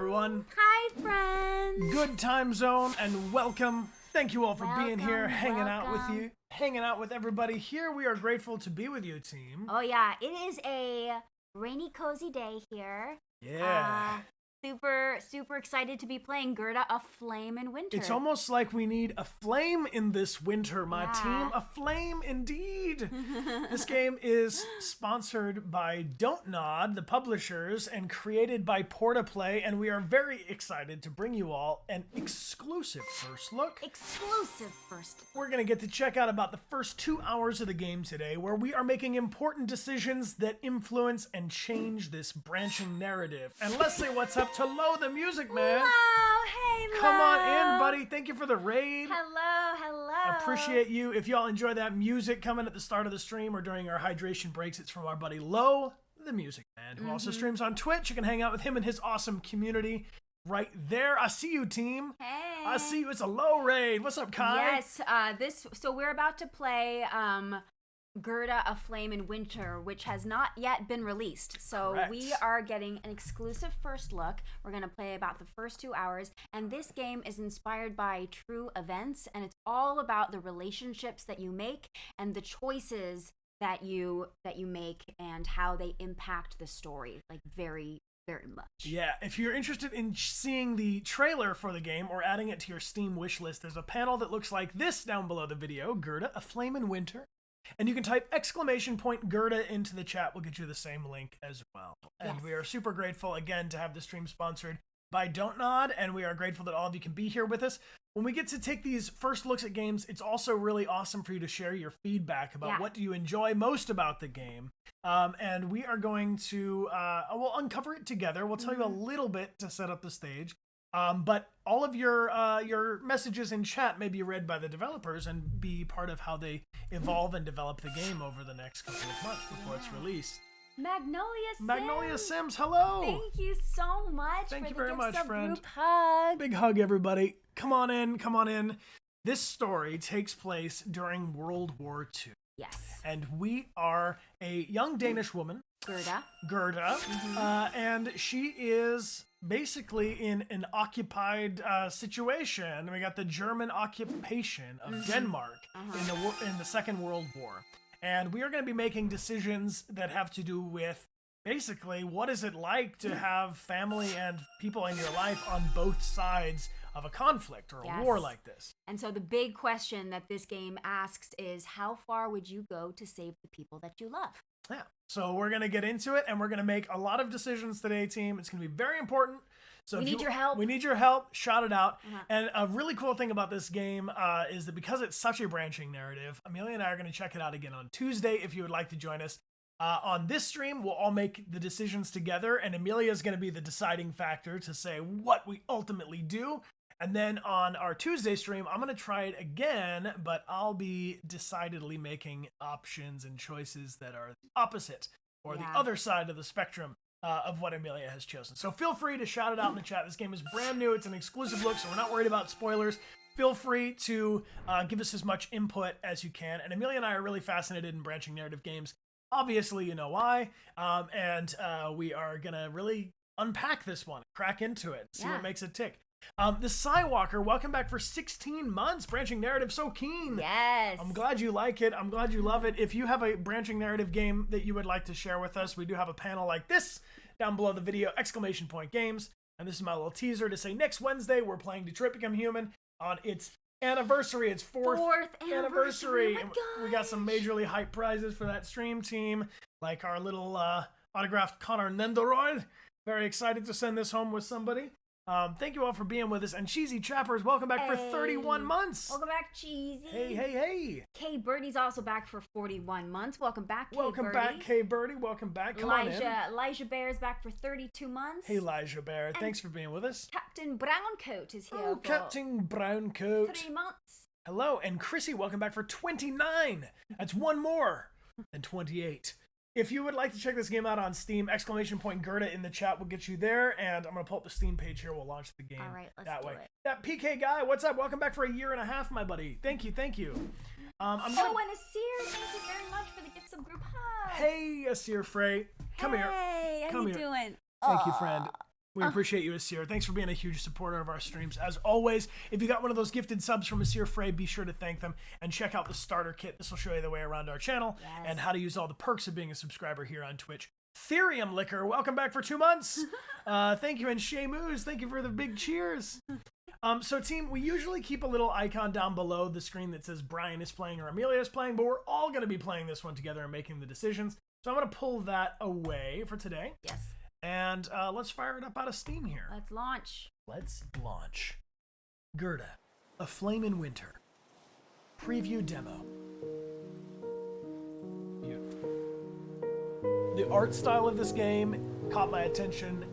everyone. Hi, friends. Good time zone and welcome. Thank you all for being here, hanging out with you, hanging out with everybody here. We are grateful to be with you, team. Oh, yeah. It is a rainy, cozy day here. Yeah. Super excited to be playing Gerda, A Flame in Winter. It's almost like we need a flame in this winter, my team. A flame indeed. This game is sponsored by Dontnod, the publishers, and created by Portaplay, and we are very excited to bring you all an exclusive first look. We're going to get to check out about the first 2 hours of the game today, where we are making important decisions that influence and change this branching narrative. And let's say what's up to Lo, the music man. Hey, Lo. Come on in, buddy. Thank you for the raid. Hello. Appreciate you. If y'all enjoy that music coming at the start of the stream or during our hydration breaks, it's from our buddy Lo, the music man, who also streams on Twitch. You can hang out with him and his awesome community right there. I see you, team. Hey. I see you. It's a Lo raid. What's up, Kai? Yes, so we're about to play Gerda, A Flame in Winter, which has not yet been released. So Correct. We are getting an exclusive first look. We're going to play about the first 2 hours, and this game is inspired by true events, and it's all about the relationships that you make and the choices that you make and how they impact the story, like very much. Yeah, if you're interested in seeing the trailer for the game or adding it to your Steam wishlist, there's a panel that looks like this down below the video, Gerda, A Flame in Winter. And you can type !Gerda into the chat. We'll get you the same link as well. And Yes. we are super grateful, again, to have the stream sponsored by Dontnod, and we are grateful that all of you can be here with us. When we get to take these first looks at games, it's also really awesome for you to share your feedback about what do you enjoy most about the game. And we are going to, we'll uncover it together. We'll tell you a little bit to set up the stage. But all of your messages in chat may be read by the developers and be part of how they evolve and develop the game over the next couple of months before it's released. Magnolia Sims, hello! Thank you so much. Thank for you the very much, Gifts of friend. Group hug. Big hug, everybody. Come on in. This story takes place during World War II. Yes. And we are a young Danish woman, Gerda. and she is basically in an occupied situation. We got the German occupation of Denmark in the Second World War. And we are going to be making decisions that have to do with basically what is it like to have family and people in your life on both sides of a conflict or a war like this. And so the big question that this game asks is, how far would you go to save the people that you love? Yeah. So we're going to get into it, and we're going to make a lot of decisions today, team. It's going to be very important. So we need your help. We need your help. Shout it out. And a really cool thing about this game is that because it's such a branching narrative, Amelia and I are going to check it out again on Tuesday if you would like to join us. On this stream, we'll all make the decisions together, and Amelia is going to be the deciding factor to say what we ultimately do. And then on our Tuesday stream, I'm going to try it again, but I'll be decidedly making options and choices that are opposite or the other side of the spectrum of what Amelia has chosen. So feel free to shout it out in the chat. This game is brand new. It's an exclusive look, so we're not worried about spoilers. Feel free to give us as much input as you can. And Amelia and I are really fascinated in branching narrative games. Obviously, you know why. And we are going to really unpack this one, crack into it, see what makes it tick. The Skywalker, welcome back for 16 months. Branching narrative, so keen. Yes. I'm glad you like it. I'm glad you love it. If you have a branching narrative game that you would like to share with us, we do have a panel like this down below the video, !Games. And this is my little teaser to say next Wednesday, we're playing Detroit Become Human on its anniversary. It's fourth anniversary. Oh my we got some majorly hype prizes for that stream team, like our little autographed Connor Nendoroid. Very excited to send this home with somebody. Thank you all for being with us. And Cheesy Chappers, welcome back for 31 months. Welcome back, Cheesy. Hey. K Birdie's also back for 41 months. Welcome back, K Birdie. Welcome back, K Birdie. Welcome back. Come on in. Elijah Bear's back for 32 months. Hey, Elijah Bear. Thanks for being with us. Captain Browncoat is here for Captain Browncoat. 3 months. Hello. And Chrissy, welcome back for 29. That's one more than 28. If you would like to check this game out on Steam, !Gerda in the chat will get you there, and I'm going to pull up the Steam page here. We'll launch the game that way. That PK guy, what's up? Welcome back for a year and a half, my buddy. Thank you. And Asir, thank you very much for the Gifts of Group hug. Hey, Asir Frey. Come here. Hey, how you doing? Thank you, friend. We appreciate you, Asir. Thanks for being a huge supporter of our streams. As always, if you got one of those gifted subs from Asir Frey, be sure to thank them and check out the starter kit. This will show you the way around our channel and how to use all the perks of being a subscriber here on Twitch. Therium Liquor, welcome back for 2 months. Thank you. And Shamoos, thank you for the big cheers. So team, we usually keep a little icon down below the screen that says Bryan is playing or Amelia is playing, but we're all going to be playing this one together and making the decisions. So I'm going to pull that away for today. Yes. And let's fire it up out of Steam here. Let's launch. Let's launch. Gerda, A Flame in Winter. Preview demo. Beautiful. The art style of this game caught my attention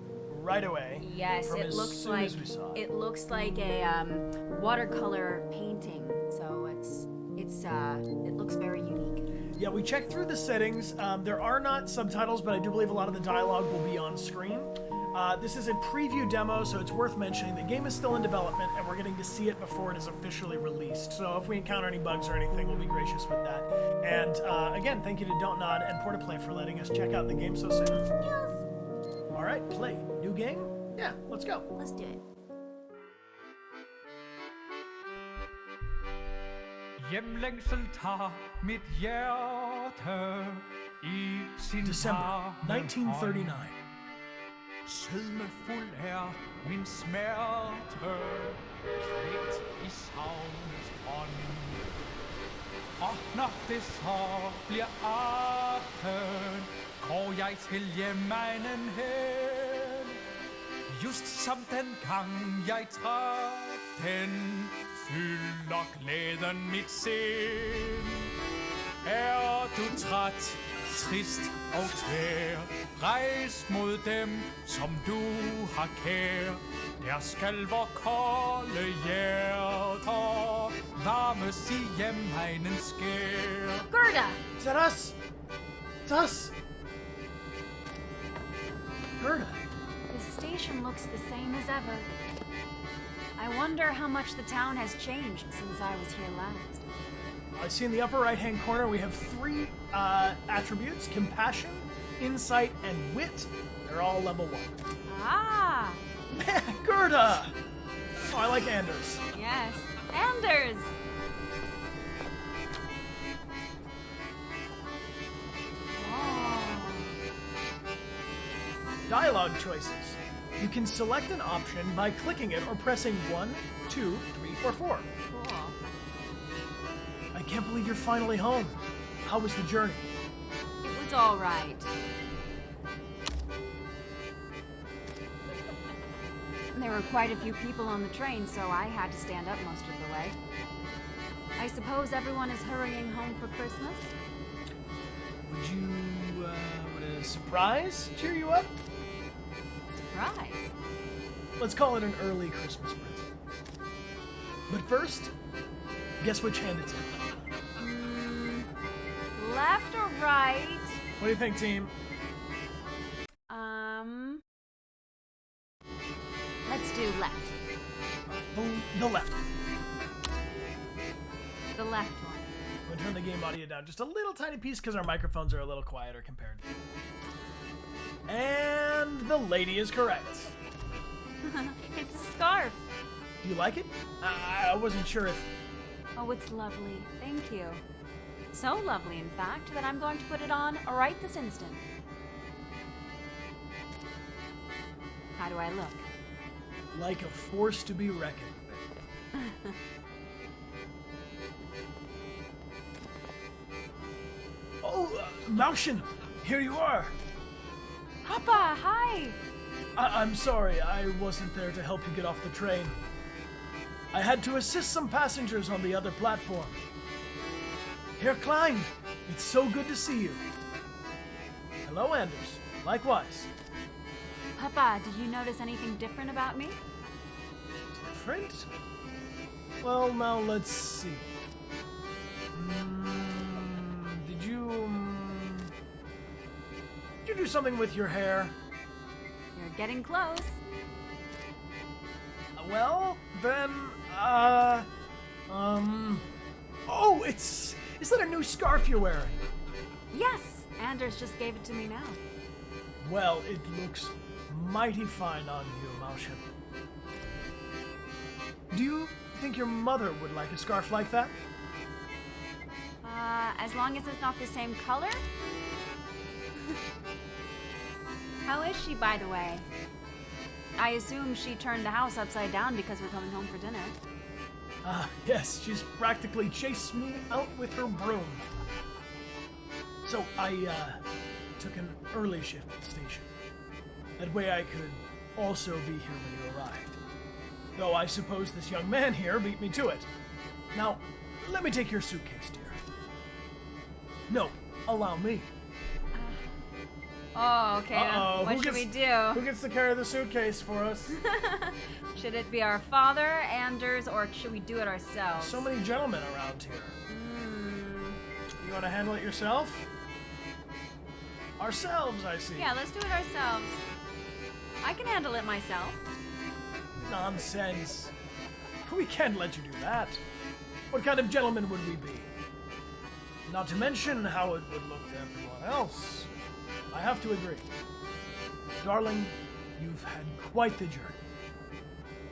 right away. Yes, it looks like a watercolor painting. So it looks very unique. Yeah, we checked through the settings. There are not subtitles, but I do believe a lot of the dialogue will be on screen. This is a preview demo, so it's worth mentioning. The game is still in development, and we're getting to see it before it is officially released. So if we encounter any bugs or anything, we'll be gracious with that. And again, thank you to Dontnod and Portaplay for letting us check out the game so soon. Yes. All right, play. New game? Yeah, let's go. Let's do it. Hjemlængsel tager mit hjerte i sin December 1939. Sødmefuld er min smerte, klædt i savnets ånd. Og når det så bliver aften, går jeg til hjemegnen hen. Just som den gang jeg traf den, fylder glæden mit sind. Er du træt, trist og tvær, rejs mod dem, som du har kær. Der skal vor kolde hjerter varmes i hjemmegnens skær. Gerda! Is that us? It's us! Gerda. The station looks the same as ever. I wonder how much the town has changed since I was here last. I see in the upper right-hand corner we have 3 attributes: compassion, insight, and wit. They're all level 1. Ah! Man, Gerda! Oh, I like Anders. Yes. Anders! Dialogue choices. You can select an option by clicking it or pressing 1, 2, 3, or 4. Cool. I can't believe you're finally home. How was the journey? It was all right. There were quite a few people on the train, so I had to stand up most of the way. I suppose everyone is hurrying home for Christmas? Would a surprise cheer you up? Surprise. Let's call it an early Christmas present. But first, guess which hand it's in. Left or right? What do you think, team? Let's do left. The left one. The left one. I'm gonna turn the game audio down just a little tiny piece because our microphones are a little quieter compared. And the lady is correct. It's a scarf. Do you like it? I wasn't sure if... Oh, it's lovely. Thank you. So lovely, in fact, that I'm going to put it on right this instant. How do I look? Like a force to be reckoned with. Oh, Maushin, here you are. Papa, hi! I'm sorry, I wasn't there to help you get off the train. I had to assist some passengers on the other platform. Herr Klein, it's so good to see you. Hello, Anders. Likewise. Papa, did you notice anything different about me? Different? Well, now let's see. Did you do something with your hair? You're getting close. Well, then, oh, is that a new scarf you're wearing? Yes, Anders just gave it to me now. Well, it looks mighty fine on you, Malshin. Do you think your mother would like a scarf like that? As long as it's not the same color? How is she, by the way? I assume she turned the house upside down because we're coming home for dinner. Yes, she's practically chased me out with her broom. So I took an early shift at the station. That way I could also be here when you arrived. Though I suppose this young man here beat me to it. Now, let me take your suitcase, dear. No, allow me. Oh, okay. Uh-oh. What should we do? Who gets to carry the suitcase for us? Should it be our father, Anders, or should we do it ourselves? So many gentlemen around here. You want to handle it yourself? Ourselves, I see. Yeah, let's do it ourselves. I can handle it myself. Nonsense. We can't let you do that. What kind of gentleman would we be? Not to mention how it would look to everyone else. I have to agree. Darling, you've had quite the journey.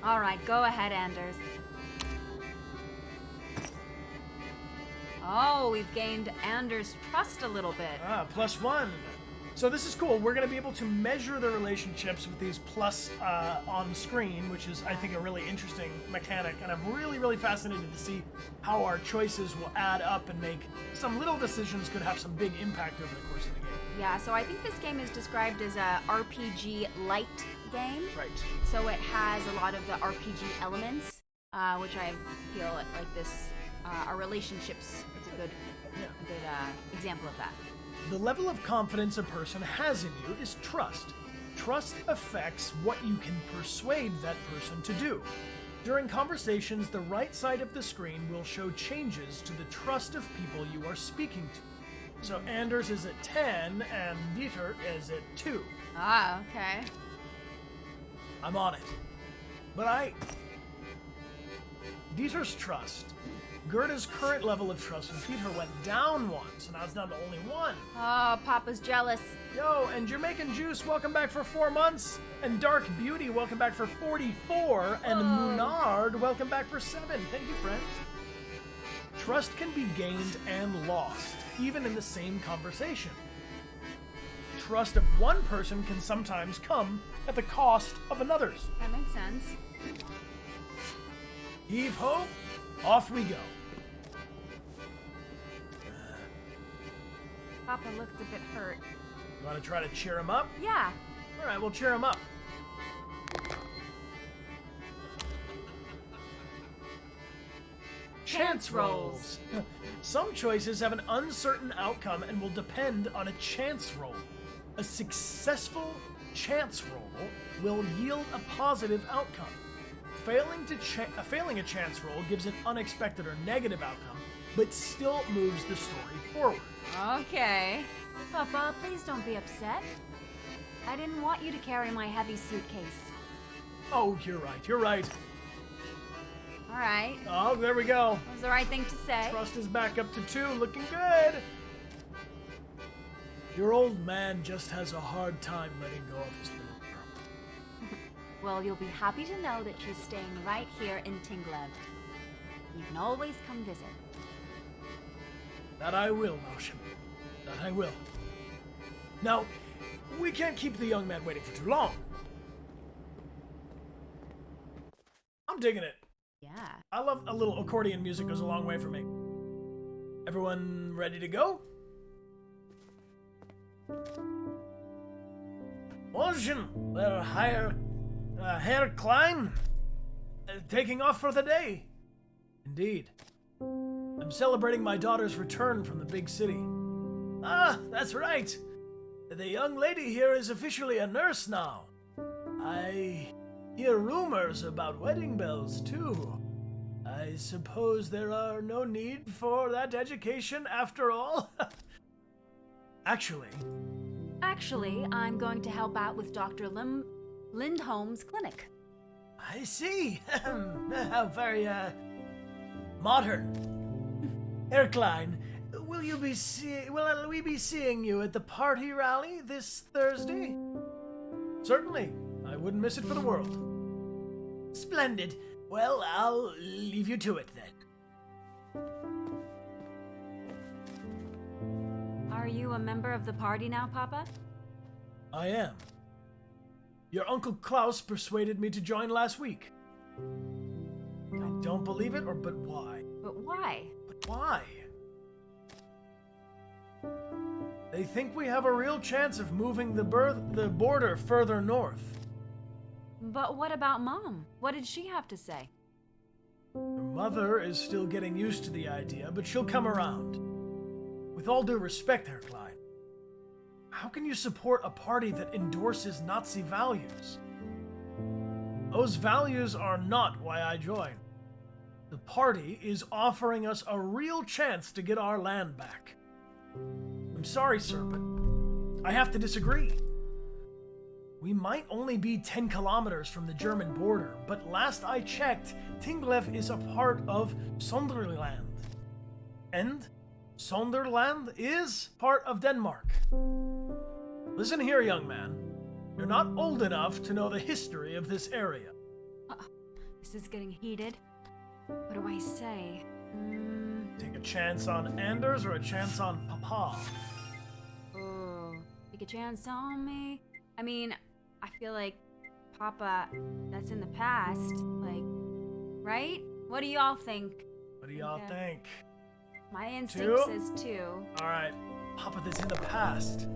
All right, go ahead, Anders. Oh, we've gained Anders' trust a little bit. +1. So this is cool. We're going to be able to measure the relationships with these plus on screen, which is, I think, a really interesting mechanic. And I'm really, really fascinated to see how our choices will add up and make some little decisions could have some big impact over the course of the game. Yeah, so I think this game is described as a RPG light game. Right. So it has a lot of the RPG elements, which I feel like this, our relationships, it's a good example of that. The level of confidence a person has in you is trust. Trust affects what you can persuade that person to do. During conversations, the right side of the screen will show changes to the trust of people you are speaking to. So Anders is at 10 and Dechart is at 2. Ah, okay. I'm on it. But Dieter's trust. Gerda's current level of trust with Peter went down 1, so now it's down to only 1. Oh, Papa's jealous. Yo, and Jamaican Juice, welcome back for 4 months. And Dark Beauty, welcome back for 44. And Munard, welcome back for 7. Thank you, friends. Trust can be gained and lost, even in the same conversation. Trust of one person can sometimes come at the cost of another's. That makes sense. Heave ho, off we go. Papa looked a bit hurt. You want to try to cheer him up? Yeah. All right, we'll cheer him up. Chance rolls. Some choices have an uncertain outcome and will depend on a chance roll. A successful chance roll will yield a positive outcome. Failing a chance roll gives an unexpected or negative outcome, but still moves the story forward. Okay. Papa, please don't be upset. I didn't want you to carry my heavy suitcase. Oh, you're right. All right. Oh, there we go. That was the right thing to say. Trust is back up to 2, looking good. Your old man just has a hard time letting go of his little girl. Well, you'll be happy to know that she's staying right here in Tinglev. You can always come visit. That I will, Malshin. That I will. Now, we can't keep the young man waiting for too long. I'm digging it. Yeah. I love a little accordion music, goes a long way for me. Everyone ready to go? Malshin, Herr Klein, taking off for the day. Indeed. I'm celebrating my daughter's return from the big city. Ah, that's right. The young lady here is officially a nurse now. I hear rumors about wedding bells, too. I suppose there are no need for that education after all? Actually, I'm going to help out with Dr. Lindholm's clinic. I see. How very, modern. Herr Klein, will we be seeing you at the party rally this Thursday? Certainly. I wouldn't miss it for the world. Splendid. Well, I'll leave you to it then. Are you a member of the party now, Papa? I am. Your Uncle Klaus persuaded me to join last week. I don't believe it, but why? But why? But why? They think we have a real chance of moving the border further north. But what about Mom? What did she have to say? Her mother is still getting used to the idea, but she'll come around. With all due respect, Herr Klein, how can you support a party that endorses Nazi values? Those values are not why I joined. The party is offering us a real chance to get our land back. I'm sorry, sir, but I have to disagree. We might only be 10 kilometers from the German border, but last I checked, Tinglev is a part of Sonderland. And Sonderland is part of Denmark. Listen here, young man. You're not old enough to know the history of this area. This is getting heated. What do I say? Take a chance on Anders or a chance on Papa? Oh, take a chance on me? I mean, I feel like Papa, that's in the past. Like, right? What do y'all think? What do y'all think? My instinct 2? says 2. Alright, Papa, that's in the past.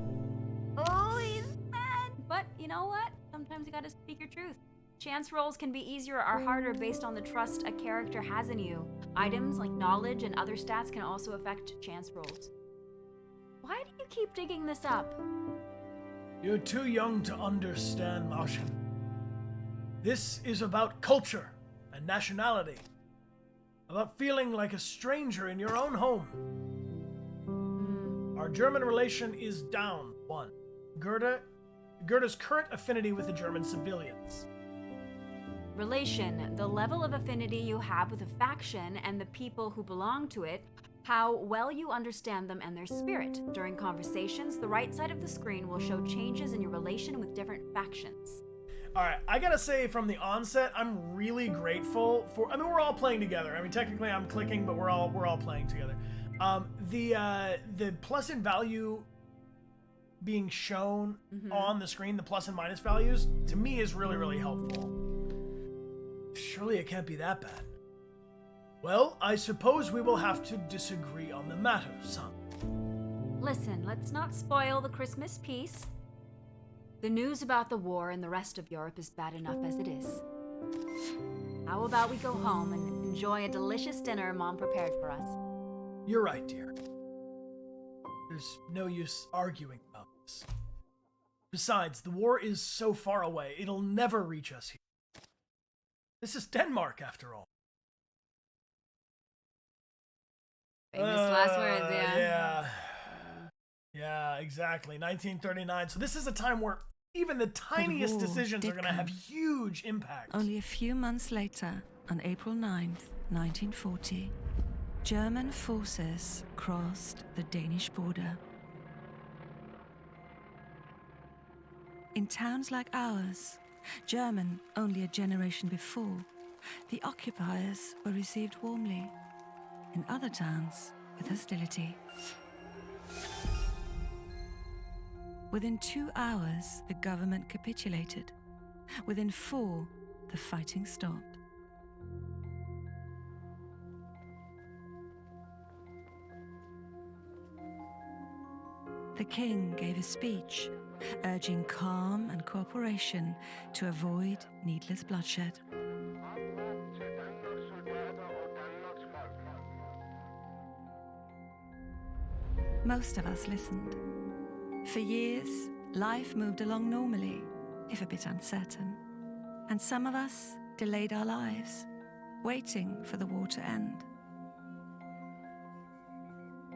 Oh, he's mad. But you know what? Sometimes you gotta speak your truth. Chance rolls can be easier or harder based on the trust a character has in you. Items like knowledge and other stats can also affect chance rolls. Why do you keep digging this up? You're too young to understand, Martian. This is about culture and nationality. About feeling like a stranger in your own home. Our German relation is down 1. Gerda's current affinity with the German civilians. Relation, the level of affinity you have with a faction and the people who belong to it, how well you understand them and their spirit. During conversations, the right side of the screen will show changes in your relation with different factions. Alright, I gotta say from the onset, I'm really grateful for, we're all playing together. Technically I'm clicking, but we're all playing together. The plus and value being shown on the screen, the plus and minus values, to me is really, really helpful. Surely it can't be that bad. Well, I suppose we will have to disagree on the matter, son. Listen, let's not spoil the Christmas peace. The news about the war in the rest of Europe is bad enough as it is. How about we go home and enjoy a delicious dinner Mom prepared for us? You're right, dear. There's no use arguing about this. Besides, the war is so far away, it'll never reach us here. This is Denmark, after all. Famous last words, yeah. Yeah, exactly. 1939. So this is a time where even the tiniest decisions are going to have huge impact. Only a few months later, on April 9th, 1940, German forces crossed the Danish border. In towns like ours, German only a generation before, the occupiers were received warmly. In other towns, with hostility. Within 2 hours, the government capitulated. Within 4, the fighting stopped. The king gave a speech, urging calm and cooperation to avoid needless bloodshed. Most of us listened. For years, life moved along normally, if a bit uncertain. And some of us delayed our lives, waiting for the war to end.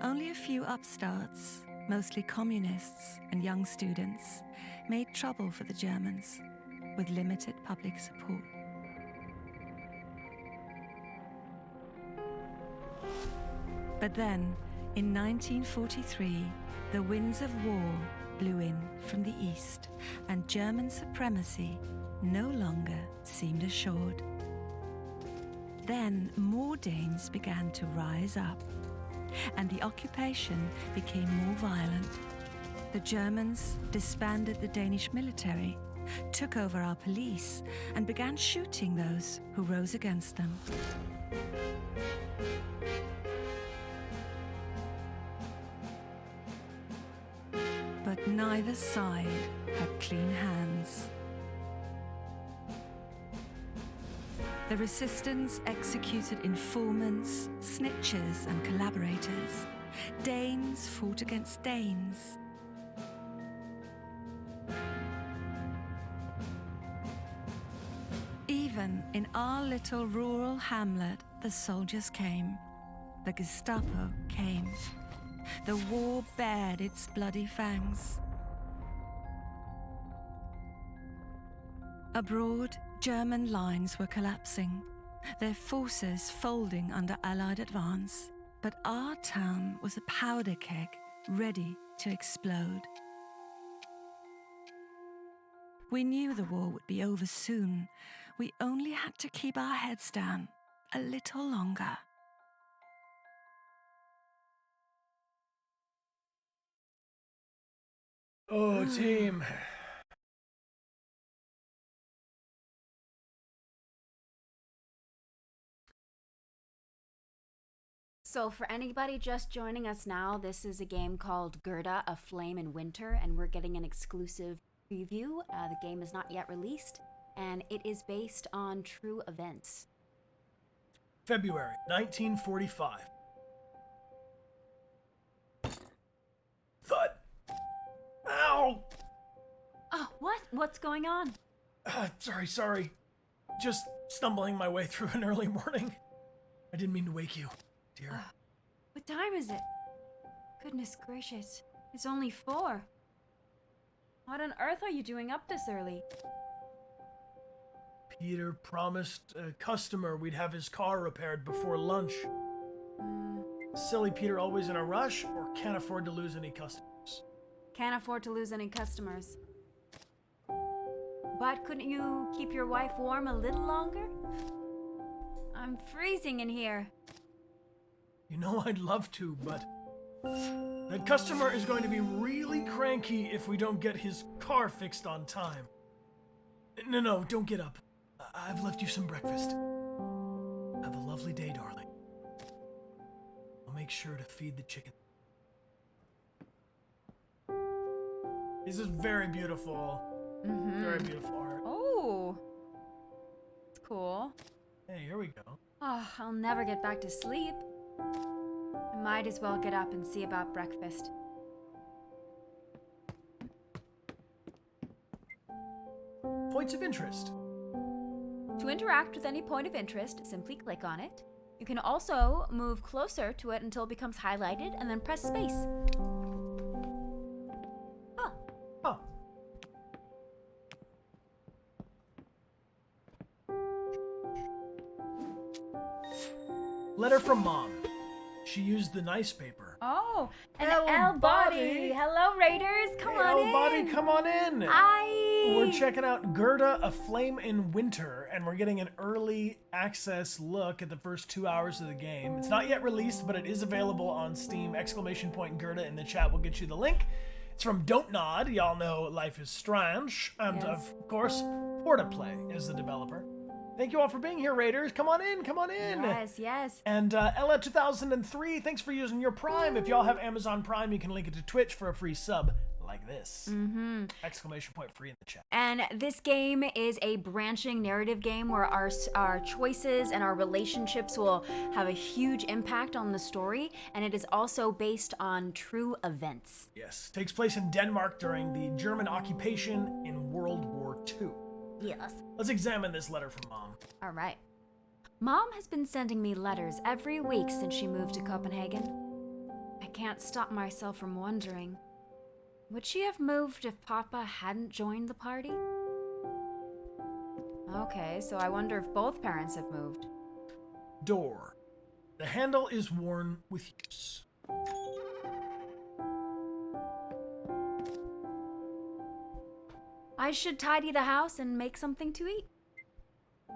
Only a few upstarts, mostly communists and young students, made trouble for the Germans, with limited public support. But then, in 1943, the winds of war blew in from the east, and German supremacy no longer seemed assured. Then more Danes began to rise up, and the occupation became more violent. The Germans disbanded the Danish military, took over our police, and began shooting those who rose against them. But neither side had clean hands. The resistance executed informants, snitches, and collaborators. Danes fought against Danes. Even in our little rural hamlet, the soldiers came. The Gestapo came. The war bared its bloody fangs. Abroad, German lines were collapsing, their forces folding under Allied advance. But our town was a powder keg ready to explode. We knew the war would be over soon. We only had to keep our heads down a little longer. Oh, team. So for anybody just joining us now, this is a game called Gerda, A Flame in Winter, and we're getting an exclusive preview. The game is not yet released, and it is based on true events. February 1945. Thud. Ow! Oh, what? What's going on? Sorry. Just stumbling my way through an early morning. I didn't mean to wake you, dear. What time is it? Goodness gracious, it's only 4. What on earth are you doing up this early? Peter promised a customer we'd have his car repaired before lunch. Silly Peter always in a rush, or can't afford to lose any customers? Can't afford to lose any customers. But couldn't you keep your wife warm a little longer? I'm freezing in here. You know I'd love to, but that customer is going to be really cranky if we don't get his car fixed on time. No, don't get up. I've left you some breakfast. Have a lovely day, darling. I'll make sure to feed the chicken. This is very beautiful. Very beautiful art. Oh, it's cool. Hey, here we go. Oh, I'll never get back to sleep. I might as well get up and see about breakfast. Points of interest. To interact with any point of interest, simply click on it. You can also move closer to it until it becomes highlighted and then press space. Oh. Letter from Mom. She used the nice paper. Oh, an L L body. body. Hello, Raiders. Come on in. Body, come on in. Hi. We're checking out Gerda, A Flame in Winter, and we're getting an early access look at the first 2 hours of the game. It's not yet released, but it is available on Steam. ! Gerda in the chat will get you the link. It's from Dontnod. Y'all know Life is Strange. And Yes. of course, Portaplay is the developer. Thank you all for being here, Raiders. Come on in, come on in. Yes. And Ella 2003, thanks for using your Prime. If y'all have Amazon Prime, you can link it to Twitch for a free sub like this. Free in the chat. And this game is a branching narrative game where our choices and our relationships will have a huge impact on the story, and it is also based on true events. Yes, takes place in Denmark during the German occupation in World War II. Yes. Let's examine this letter from Mom. All right. Mom has been sending me letters every week since she moved to Copenhagen. I can't stop myself from wondering, would she have moved if Papa hadn't joined the party? Okay, so I wonder if both parents have moved. Door. The handle is worn with use. I should tidy the house and make something to eat.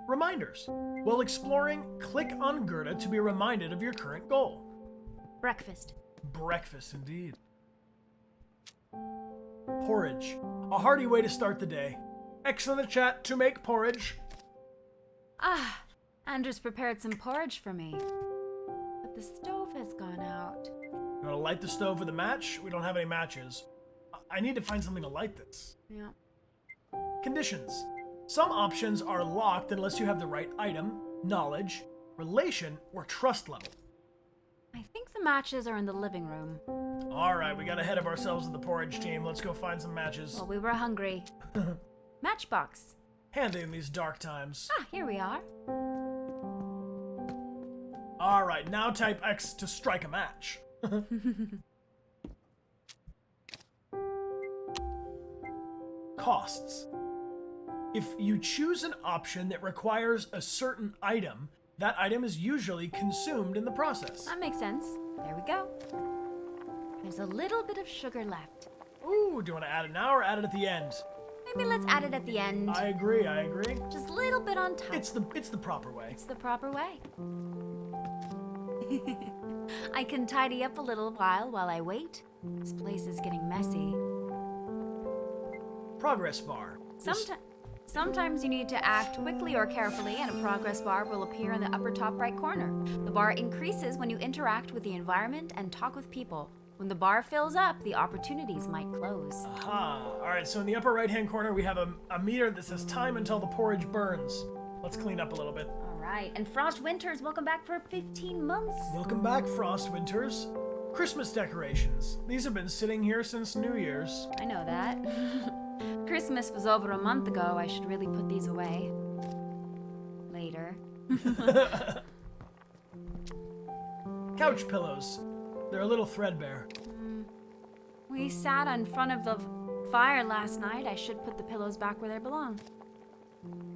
Reminders. While exploring, click on Gerda to be reminded of your current goal. Breakfast. Breakfast, indeed. Porridge. A hearty way to start the day. Excellent chat to make porridge. Ah, Anders prepared some porridge for me. But the stove has gone out. You want to light the stove with a match? We don't have any matches. I need to find something to light this. Yeah. Conditions. Some options are locked unless you have the right item, knowledge, relation, or trust level. I think the matches are in the living room. Alright, we got ahead of ourselves with the porridge team. Let's go find some matches. Well, we were hungry. Matchbox. Handy in these dark times. Ah, here we are. Alright, now type X to strike a match. Costs. If you choose an option that requires a certain item, that item is usually consumed in the process. That makes sense. There we go. There's a little bit of sugar left. Ooh, do you want to add it now or add it at the end? Maybe let's add it at the end. I agree. Just a little bit on top. It's the proper way. It's the proper way. I can tidy up a little while I wait. This place is getting messy. Progress bar. Sometimes you need to act quickly or carefully, and a progress bar will appear in the upper top right corner. The bar increases when you interact with the environment and talk with people. When the bar fills up, the opportunities might close. Aha. Alright, so in the upper right-hand corner, we have a meter that says time until the porridge burns. Let's clean up a little bit. All right, and Frost Winters, welcome back for 15 months. Welcome back, Frost Winters. Christmas decorations. These have been sitting here since New Year's. I know that. Christmas was over a month ago. I should really put these away. Later. Couch pillows. They're a little threadbare. We sat in front of the fire last night. I should put the pillows back where they belong.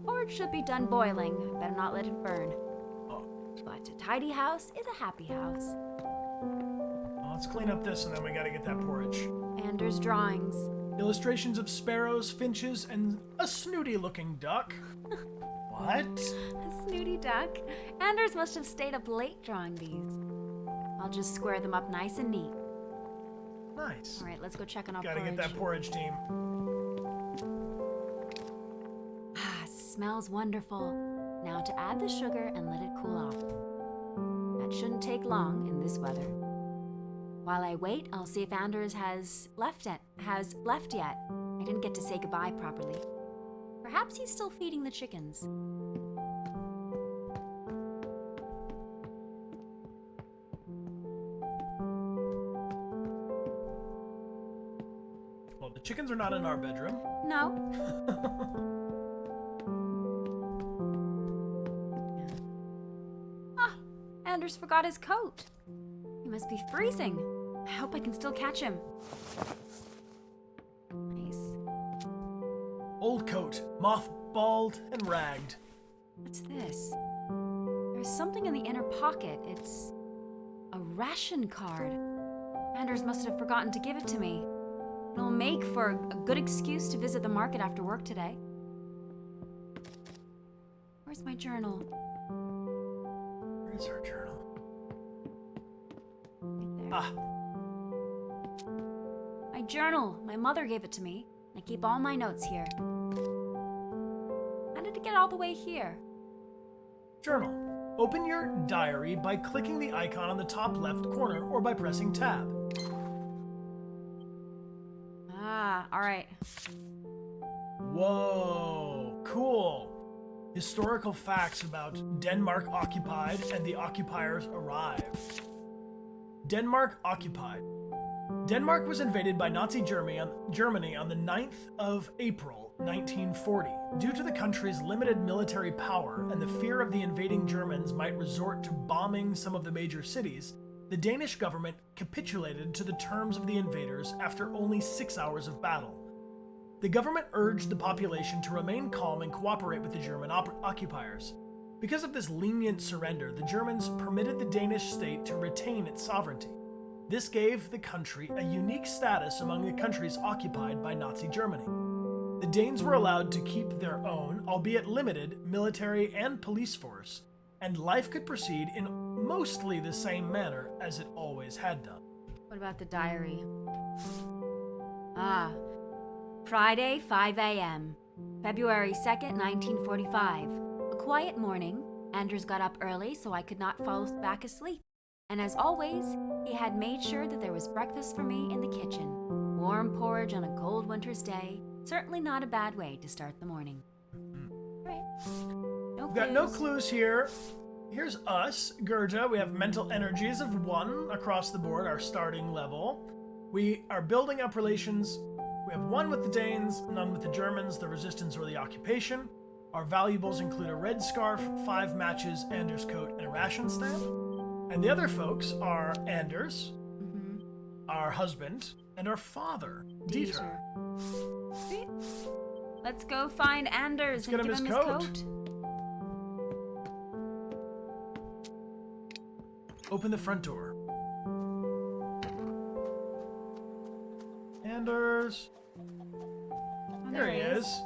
Or it should be done boiling. Better not let it burn. Oh. But a tidy house is a happy house. Well, let's clean up this and then we gotta get that porridge. Anders' drawings. Illustrations of sparrows, finches, and a snooty-looking duck. What? A snooty duck. Anders must have stayed up late drawing these. I'll just square them up nice and neat. Nice. All right, let's go check on our Gotta porridge. get that porridge team. Ah, smells wonderful. Now to add the sugar and let it cool off. That shouldn't take long in this weather. While I wait, I'll see if Anders has left yet. I didn't get to say goodbye properly. Perhaps he's still feeding the chickens. Well, the chickens are not in our bedroom. No. Ah, Anders forgot his coat. He must be freezing. I hope I can still catch him. Nice. Old coat, mothballed and ragged. What's this? There's something in the inner pocket. It's a ration card. Anders must have forgotten to give it to me. It'll make for a good excuse to visit the market after work today. Where's my journal? Where's her journal? Right there. Ah, My journal. My mother gave it to me. I keep all my notes here. How did it get all the way here? journal. Open your diary by clicking the icon on the top left corner or by pressing tab. Ah, all right. Whoa, cool. Historical facts about Denmark occupied and the occupiers arrive. Denmark occupied. Denmark was invaded by Nazi Germany on the 9th of April, 1940. Due to the country's limited military power and the fear of the invading Germans might resort to bombing some of the major cities, the Danish government capitulated to the terms of the invaders after only 6 hours of battle. The government urged the population to remain calm and cooperate with the German occupiers. Because of this lenient surrender, the Germans permitted the Danish state to retain its sovereignty. This gave the country a unique status among the countries occupied by Nazi Germany. the Danes were allowed to keep their own, albeit limited, military and police force, and life could proceed in mostly the same manner as it always had done. What about the diary? Friday, 5 a.m., February 2nd, 1945. A quiet morning. Anders got up early so I could not fall back asleep. And as always, he had made sure that there was breakfast for me in the kitchen. Warm porridge on a cold winter's day. Certainly not a bad way to start the morning. Right. No We've got no clues here. Here's us, Gerda. We have mental energies of 1 across the board, our starting level. We are building up relations. We have 1 with the Danes, none with the Germans, the resistance, or the occupation. Our valuables include a red scarf, 5 matches, Anders' coat, and a ration stamp. And the other folks are Anders, our husband, and our father, Dechart. Sweet. Let's go find Anders and get give him him his his coat. coat. Open the front door. Anders. Oh, There he is.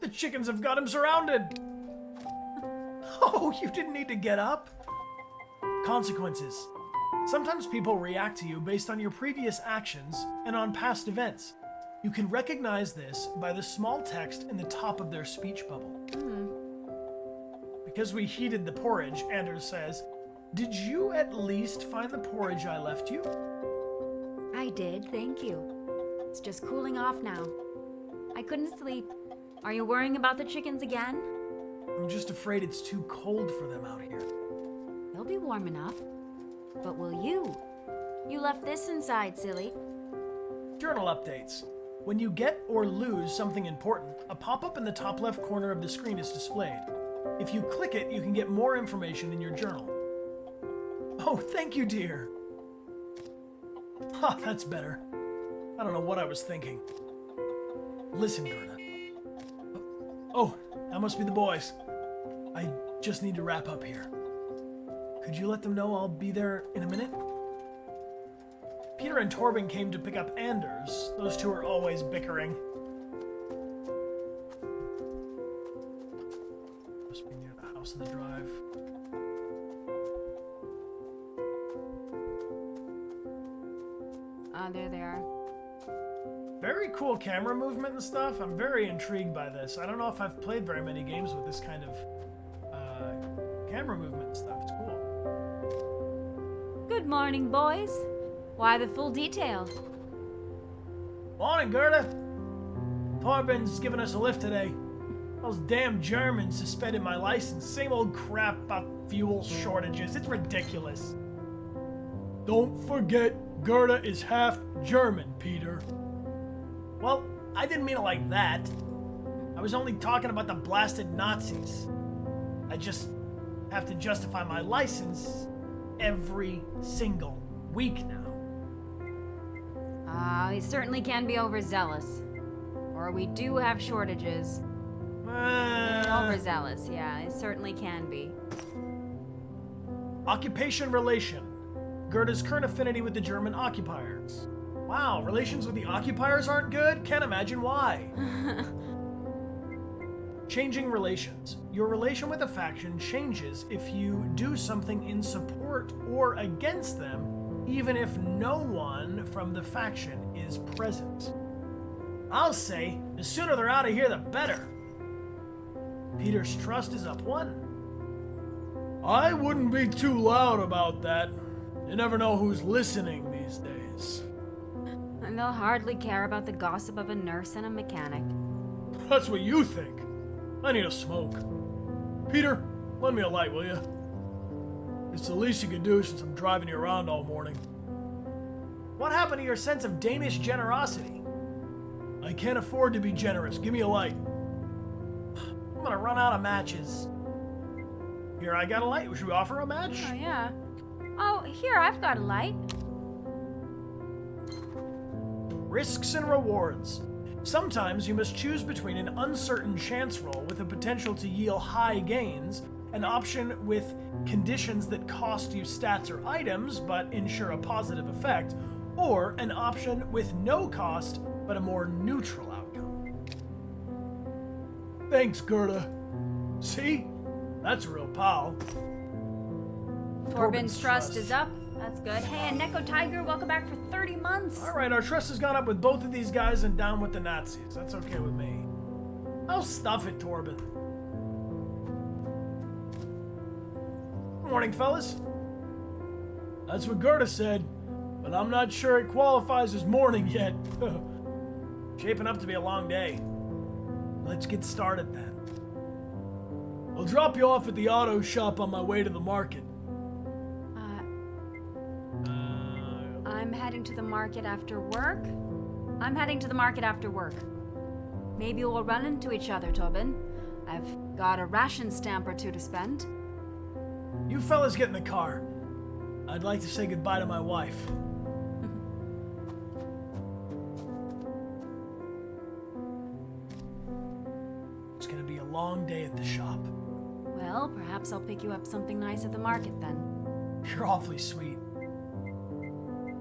The chickens have got him surrounded. Oh, you didn't need to get up. Consequences. Sometimes people react to you based on your previous actions and on past events. You can recognize this by the small text in the top of their speech bubble. Because we heated the porridge, Anders says, "Did you at least find the porridge I left you?" I did, thank you. It's just cooling off now. I couldn't sleep. Are you worrying about the chickens again? I'm just afraid it's too cold for them out here. They'll be warm enough. But will you? You left this inside, silly. Journal updates. When you get or lose something important, a pop-up in the top left corner of the screen is displayed. If you click it, you can get more information in your journal. Oh, thank you, dear. Ha, that's better. I don't know what I was thinking. Listen, Gerda. Oh, that must be the boys. I just need to wrap up here. Could you let them know I'll be there in a minute? Peter and Torben came to pick up Anders. Those two are always bickering. Must be near the house in the drive. There they are. Very cool camera movement and stuff. I'm very intrigued by this. I don't know if I've played very many games with this kind of camera movement and stuff. It's cool. Good morning, boys. Why the full detail? Morning, Gerda. Torben's giving us a lift today. Those damn Germans suspended my license. Same old crap about fuel shortages. It's ridiculous. Don't forget, Gerda is half German, Peter. Well, I didn't mean it like that. I was only talking about the blasted Nazis. I just have to justify my license every single week now. He certainly can be overzealous. Or we do have shortages. Overzealous, yeah, it certainly can be. Occupation relation. Gerda's current affinity with the German occupiers. Wow, relations with the occupiers aren't good? Can't imagine why. Changing relations. Your relation with a faction changes if you do something in support or against them, even if no one from the faction is present. I'll say, the sooner they're out of here, the better. Peter's trust is up 1. I wouldn't be too loud about that. You never know who's listening these days. And they'll hardly care about the gossip of a nurse and a mechanic. That's what you think. I need a smoke. Peter, lend me a light, will you? It's the least you could do since I'm driving you around all morning. What happened to your sense of Danish generosity? I can't afford to be generous. Give me a light. I'm gonna run out of matches. Here, I got a light. Should we offer a match? Oh, yeah. Oh, here, I've got a light. Risks and rewards. Sometimes you must choose between an uncertain chance roll with the potential to yield high gains, an option with conditions that cost you stats or items but ensure a positive effect, or an option with no cost but a more neutral outcome. Thanks, Gerda. See? That's a real pal. Torben's trust is up. That's good. Hey, and Neko Tiger, welcome back for 30 months. All right, our trust has gone up with both of these guys and down with the Nazis. That's okay with me. Oh, stuff it, Torben. Morning, fellas. That's what Gerda said, but I'm not sure it qualifies as morning yet. Shaping up to be a long day. Let's get started then. I'll drop you off at the auto shop on my way to the market. I'm heading to the market after work. Maybe we'll run into each other, Torben. I've got a ration stamp or two to spend. You fellas get in the car. I'd like to say goodbye to my wife. It's gonna be a long day at the shop. Well, perhaps I'll pick you up something nice at the market then. You're awfully sweet.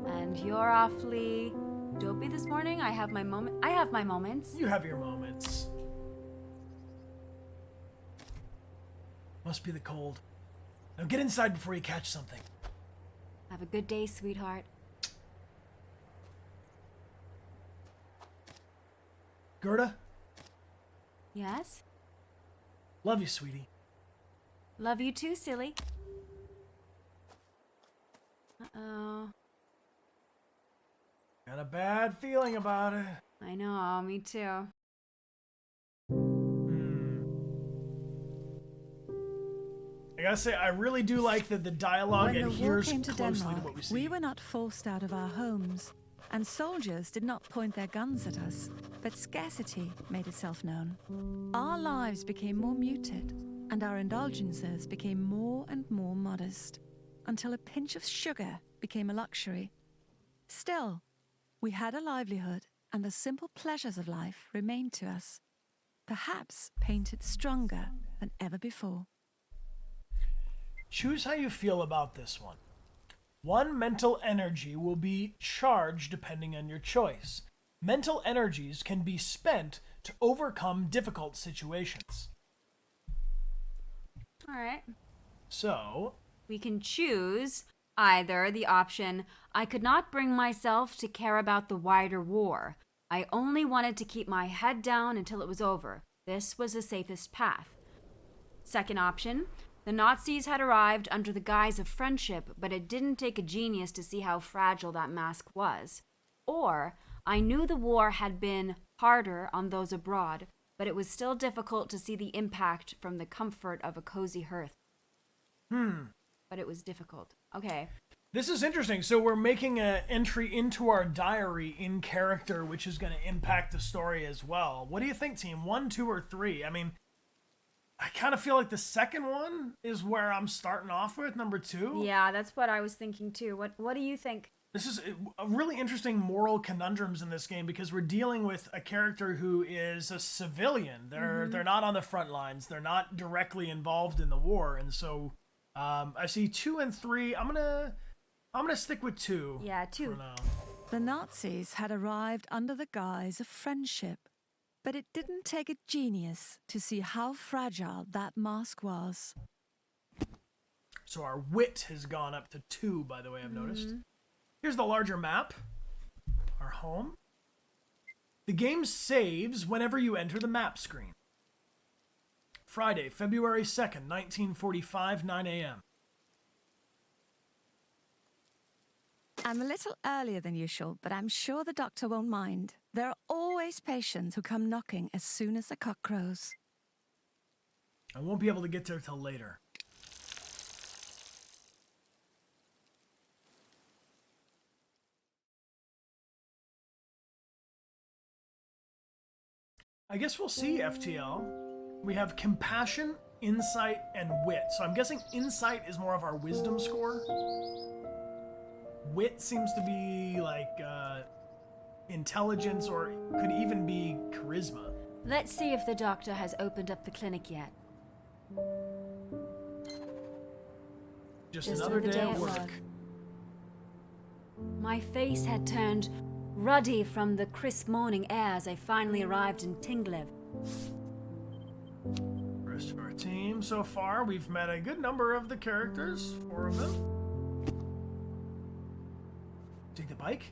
And you're awfully dopey this morning. I have my moments. You have your moments. Must be the cold. Now get inside before you catch something. Have a good day, sweetheart. Gerda? Yes? Love you, sweetie. Love you too, silly. Uh-oh. Got a bad feeling about it. I know, me too. I gotta say, I really do like that the dialogue When the war adheres came to closely to Denmark, what we see. we were not forced out of our homes, and soldiers did not point their guns at us, but scarcity made itself known. Our lives became more muted, and our indulgences became more and more modest, until a pinch of sugar became a luxury. Still, we had a livelihood, and the simple pleasures of life remained to us, perhaps painted stronger than ever before. Choose how you feel about this one. One mental energy will be charged depending on your choice. Mental energies can be spent to overcome difficult situations. All right. So, We can choose either the option, I could not bring myself to care about the wider war. I only wanted to keep my head down until it was over. This was the safest path. Second option, the Nazis had arrived under the guise of friendship, but it didn't take a genius to see how fragile that mask was. Or, I knew the war had been harder on those abroad, but it was still difficult to see the impact from the comfort of a cozy hearth. But it was difficult. Okay. this is interesting. So we're making an entry into our diary in character, which is going to impact the story as well. What do you think, team? 1, 2, or 3? I mean, I kind of feel like the second one is where I'm starting off with, number 2. Yeah, that's what I was thinking too. What do you think? This is a really interesting moral conundrums in this game because we're dealing with a character who is a civilian. They're not on the front lines. They're not directly involved in the war, and so I see 2 and 3. I'm gonna stick with 2. Yeah, 2. For now. The Nazis had arrived under the guise of friendship, but it didn't take a genius to see how fragile that mask was. So our wit has gone up to 2, by the way, I've noticed. Here's the larger map. Our home. The game saves whenever you enter the map screen. Friday, February 2nd, 1945, 9 a.m. I'm a little earlier than usual, but I'm sure the doctor won't mind. There are always patients who come knocking as soon as the cock crows. I won't be able to get there till later. I guess we'll see, FTL. We have compassion, insight, and wit. So I'm guessing insight is more of our wisdom score. Wit seems to be like intelligence, or could even be charisma. Let's see if the doctor has opened up the clinic yet. Just another day at work. My face had turned ruddy from the crisp morning air as I finally arrived in Tinglev. Rest of our team so far, we've met a good number of the characters, 4 of them. Take the bike?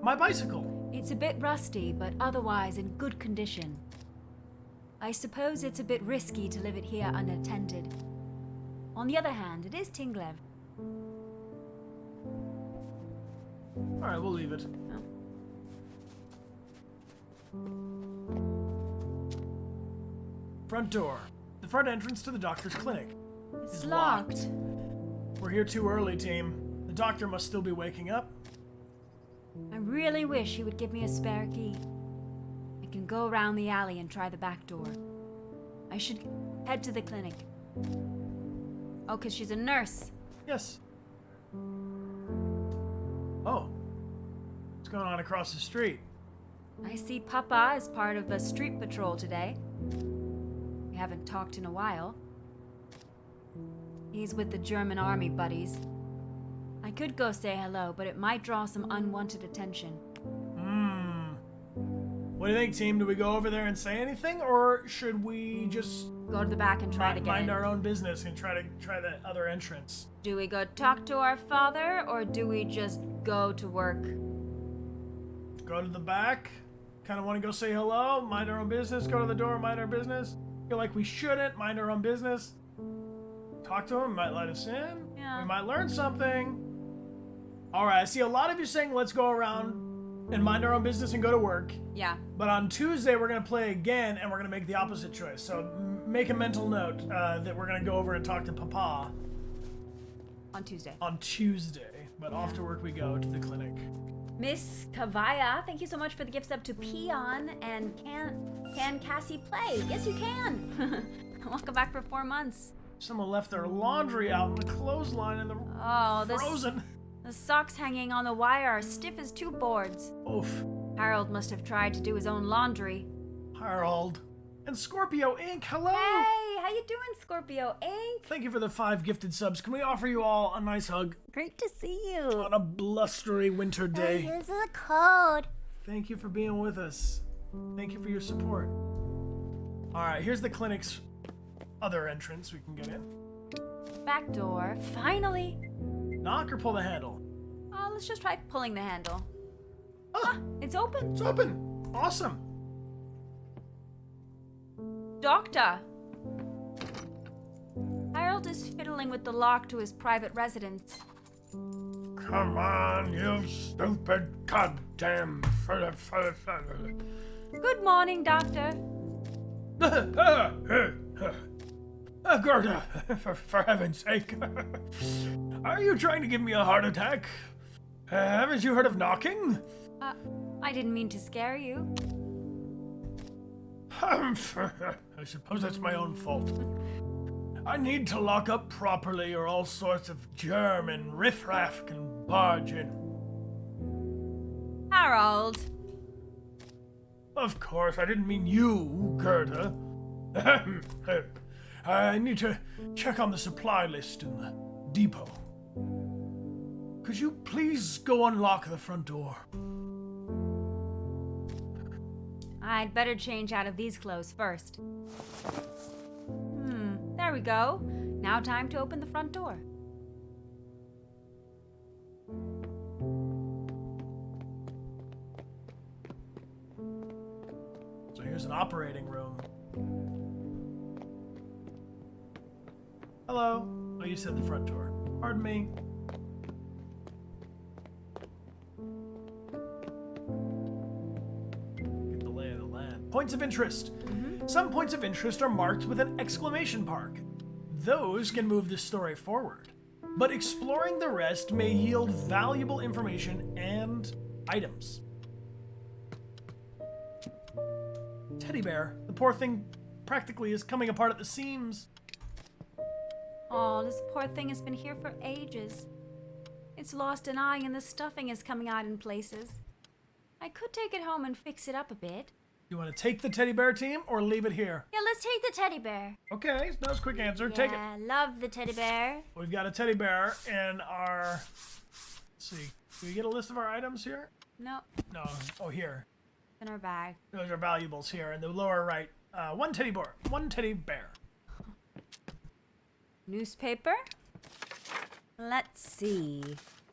My bicycle! It's a bit rusty, but otherwise in good condition. I suppose it's a bit risky to leave it here unattended. On the other hand, it is Tinglev. Alright, we'll leave it. Front door. The front entrance to the doctor's clinic. It's locked. We're here too early, team. The doctor must still be waking up. I really wish he would give me a spare key. I can go around the alley and try the back door. I should head to the clinic. Oh, 'cause she's a nurse. Yes. Oh. What's going on across the street? I see Papa is part of a street patrol today. We haven't talked in a while. He's with the German army buddies. I could go say hello, but it might draw some unwanted attention. What do you think, team? Do we go over there and say anything, or should we just Go to the back and try to get mind in. our own business and try the other entrance? Do we go talk to our father, or do we just go to work? Go to the back? Kind of want to go say hello, mind our own business, go to the door, mind our business? Feel like we shouldn't mind our own business? Talk to him, might let us in. Yeah. We might learn something. Alright, I see a lot of you saying let's go around and mind our own business and go to work. Yeah. But on Tuesday, we're going to play again, and we're going to make the opposite choice. So make a mental note that we're going to go over and talk to Papa. On Tuesday. On Tuesday. But off to work we go to the clinic. Miss Kavaya, thank you so much for the gift sub to Peon. And can Cassie play? Yes, you can. Welcome back for 4 months. Someone left their laundry out in the clothesline and the frozen. The socks hanging on the wire are stiff as 2 boards. Oof. Harold must have tried to do his own laundry. Harold. And Scorpio Inc. Hello. Hey, how you doing, Scorpio Inc? Thank you for the 5 gifted subs. Can we offer you all a nice hug Great to see you. on a blustery winter day? Here's the code. Thank you for being with us. Thank you for your support. All right, here's the clinic's other entrance we can get in. Back door. Finally. Knock or pull the handle? Oh, let's just try pulling the handle. Ah, It's open. it's open. Awesome. Doctor. Harold is fiddling with the lock to his private residence. Come on, you stupid goddamn. Good morning, Doctor. Gerda, for heaven's sake. Are you trying to give me a heart attack? Haven't you heard of knocking? I didn't mean to scare you. I suppose that's my own fault. I need to lock up properly or all sorts of germ and riffraff can barge in. Harold. Of course, I didn't mean you, Gerda. I need to check on the supply list in the depot. Could you please go unlock the front door? I'd better change out of these clothes first. There we go. Now time to open the front door. So here's an operating room. Hello. Oh, you said the front door. Pardon me. Get the lay of the land. Points of interest. Some points of interest are marked with an exclamation mark. Those can move the story forward. But exploring the rest may yield valuable information and items. Teddy bear. The poor thing practically is coming apart at the seams. Oh, this poor thing has been here for ages. It's lost an eye and the stuffing is coming out in places. I could take it home and fix it up a bit. You want to take the teddy bear, team, or leave it here? Yeah, let's take the teddy bear. Okay, that was a quick answer. Take it. Yeah, love the teddy bear. We've got a teddy bear in our see. Do we get a list of our items here? No, No. Oh, here. in our bag. Those are valuables here in the lower right. One teddy bear. Newspaper? Let's see.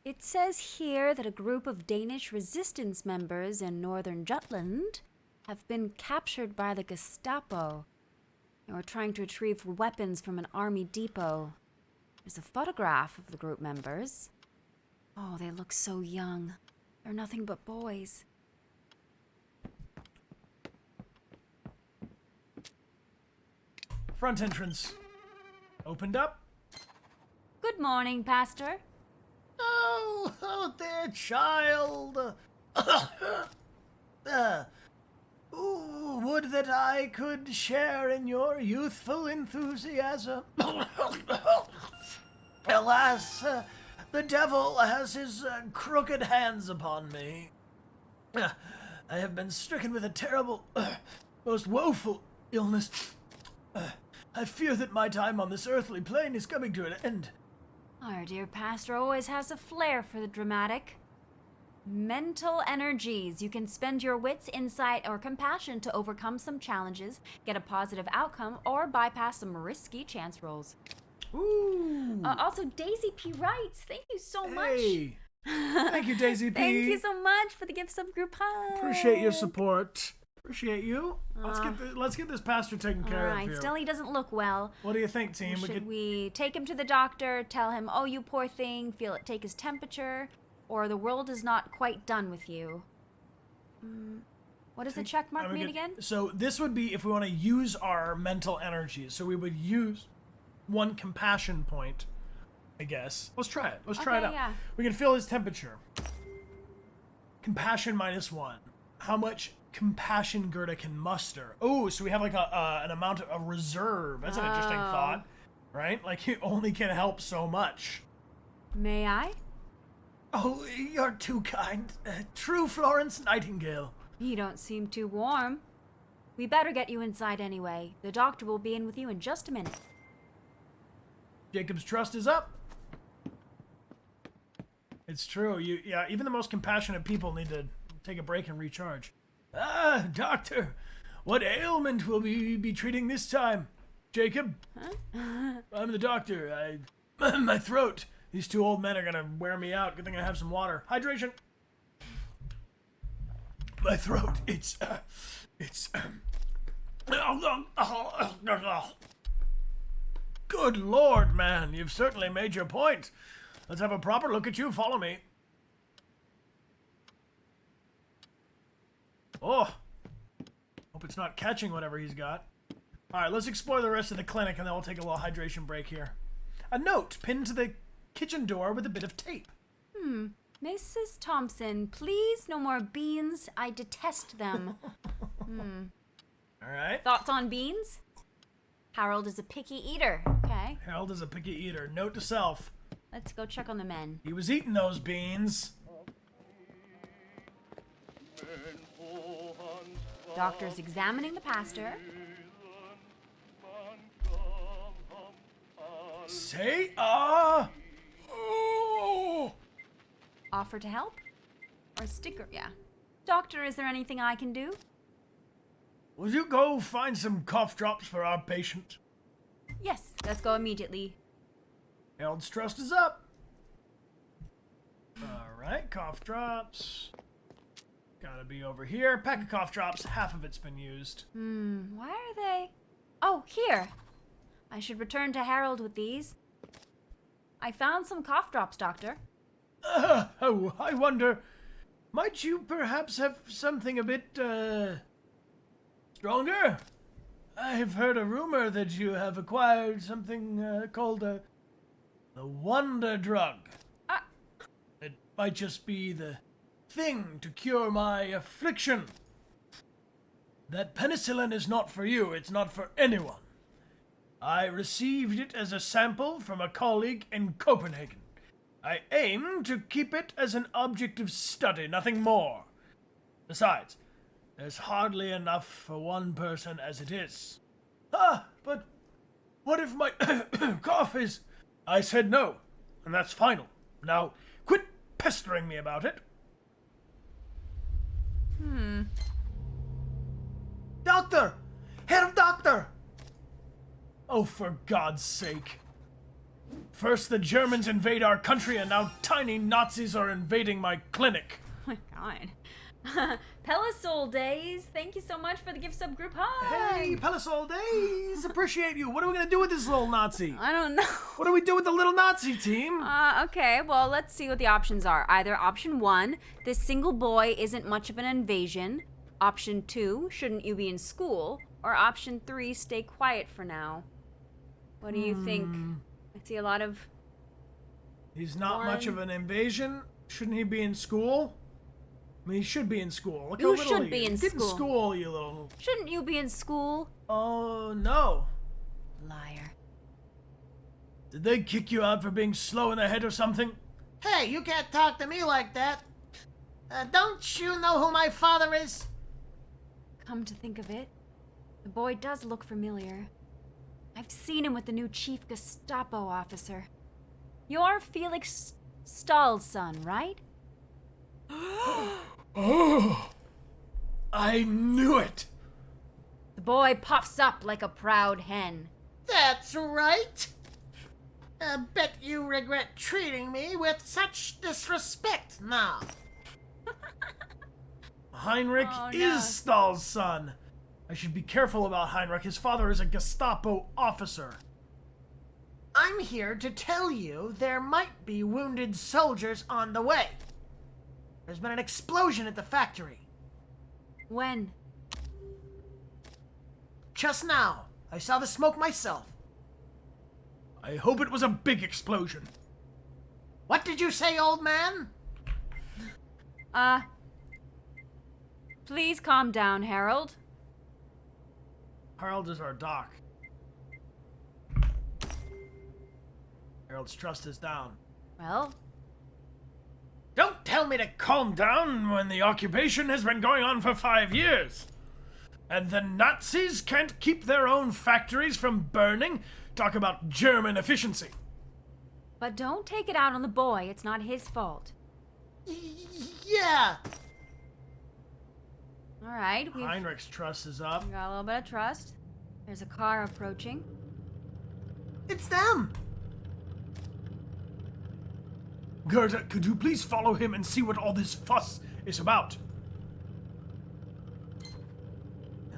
It says here that a group of Danish resistance members in northern Jutland have been captured by the Gestapo. They were trying to retrieve weapons from an army depot. There's a photograph of the group members. Oh, they look so young. They're nothing but boys. Front entrance. Opened up. Good morning, Pastor. Oh, dear child. Ooh, would that I could share in your youthful enthusiasm. Alas, the devil has his crooked hands upon me. I have been stricken with a terrible, most woeful illness. I fear that my time on this earthly plane is coming to an end. Our dear pastor always has a flair for the dramatic. Mental energies. You can spend your wits, insight, or compassion to overcome some challenges, get a positive outcome, or bypass some risky chance rolls. Ooh. Also, Daisy P. writes, thank you so much. Hey. Thank you, Daisy P. Thank you so much for the gift sub group hug. Appreciate your support. Appreciate you. Let's get this pastor taken care of Alright, here. still he doesn't look well. What do you think, team? Should we take him to the doctor, tell him, oh, you poor thing, take his temperature, or the world is not quite done with you? What does the check mark mean again? So this would be if we want to use our mental energies. So we would use one compassion point, I guess. Let's try it. Let's try it out. Yeah. We can feel his temperature. Compassion -1. How much compassion Gerda can muster? Oh, so we have like an amount of a reserve. That's an interesting thought, right? Like you only can help so much. May I? Oh, you're too kind. True Florence Nightingale. You don't seem too warm. We better get you inside anyway. The doctor will be in with you in just a minute. Jacob's trust is up. It's true. Even the most compassionate people need to take a break and recharge. Ah, doctor, what ailment will we be treating this time? Jacob? Huh? I'm the doctor. My throat. These two old men are gonna wear me out. Good thing I have some water. Hydration. My throat. It's. Good Lord, man. You've certainly made your point. Let's have a proper look at you. Follow me. Oh. Hope it's not catching whatever he's got. Alright, let's explore the rest of the clinic and then we'll take a little hydration break here. A note pinned to the kitchen door with a bit of tape. Mrs. Thompson, please no more beans. I detest them. Alright. Thoughts on beans? Harold is a picky eater. Okay. Harold is a picky eater. Note to self. Let's go check on the men. He was eating those beans. Doctor's examining the pastor. Say, oh. Offer to help? Or a sticker, yeah. Doctor, is there anything I can do? Will you go find some cough drops for our patient? Yes, let's go immediately. Harold's trust is up. Alright, cough drops. Gotta be over here. Pack of cough drops. Half of it's been used. Why are they? Oh, here. I should return to Harold with these. I found some cough drops, Doctor. Oh, I wonder, might you perhaps have something a bit, stronger? I've heard a rumor that you have acquired something, called, the wonder drug. It might just be the thing to cure my affliction. That penicillin is not for you, it's not for anyone. I received it as a sample from a colleague in Copenhagen. I aim to keep it as an object of study, nothing more. Besides, there's hardly enough for one person as it is. But what if my cough is... I said no, and that's final. Now, quit pestering me about it. Doctor! Herr Doctor! Oh, for God's sake. First the Germans invade our country, and now tiny Nazis are invading my clinic. Oh my god. Pelisol Days, thank you so much for the gift sub group hug. Hey, Pelisol Days! Appreciate you. What are we gonna do with this little Nazi? I don't know. What do we do with the little Nazi team? Okay, well, let's see what the options are. Either option 1, this single boy isn't much of an invasion. Option 2, shouldn't you be in school? Or option 3, stay quiet for now. What do you think? I see a lot of... He's not much of an invasion. Shouldn't he be in school? I mean, he should be in school. Look how You little should he be is. in Get in school. school, you little... Shouldn't you be in school? Oh, no. Liar. Did they kick you out for being slow in the head or something? Hey, you can't talk to me like that. Don't you know who my father is? Come to think of it, the boy does look familiar. I've seen him with the new chief Gestapo officer. You're Felix Stahl's son, right? Oh! I knew it! The boy puffs up like a proud hen. That's right. Bet you regret treating me with such disrespect now. Heinrich Oh, no. is Stahl's son. I should be careful about Heinrich. His father is a Gestapo officer. I'm here to tell you there might be wounded soldiers on the way. There's been an explosion at the factory. When? Just now. I saw the smoke myself. I hope it was a big explosion. What did you say, old man? Please calm down, Harold. Harold is our doc. Harold's trust is down. Well, Don't tell me to calm down when the occupation has been going on for 5 years. And the Nazis can't keep their own factories from burning. Talk about German efficiency. but don't take it out on the boy. It's not his fault. Yeah. All right, we've Heinrich's trust is up. got a little bit of trust. There's a car approaching. It's them. Gerda, could you please follow him and see what all this fuss is about? Yeah.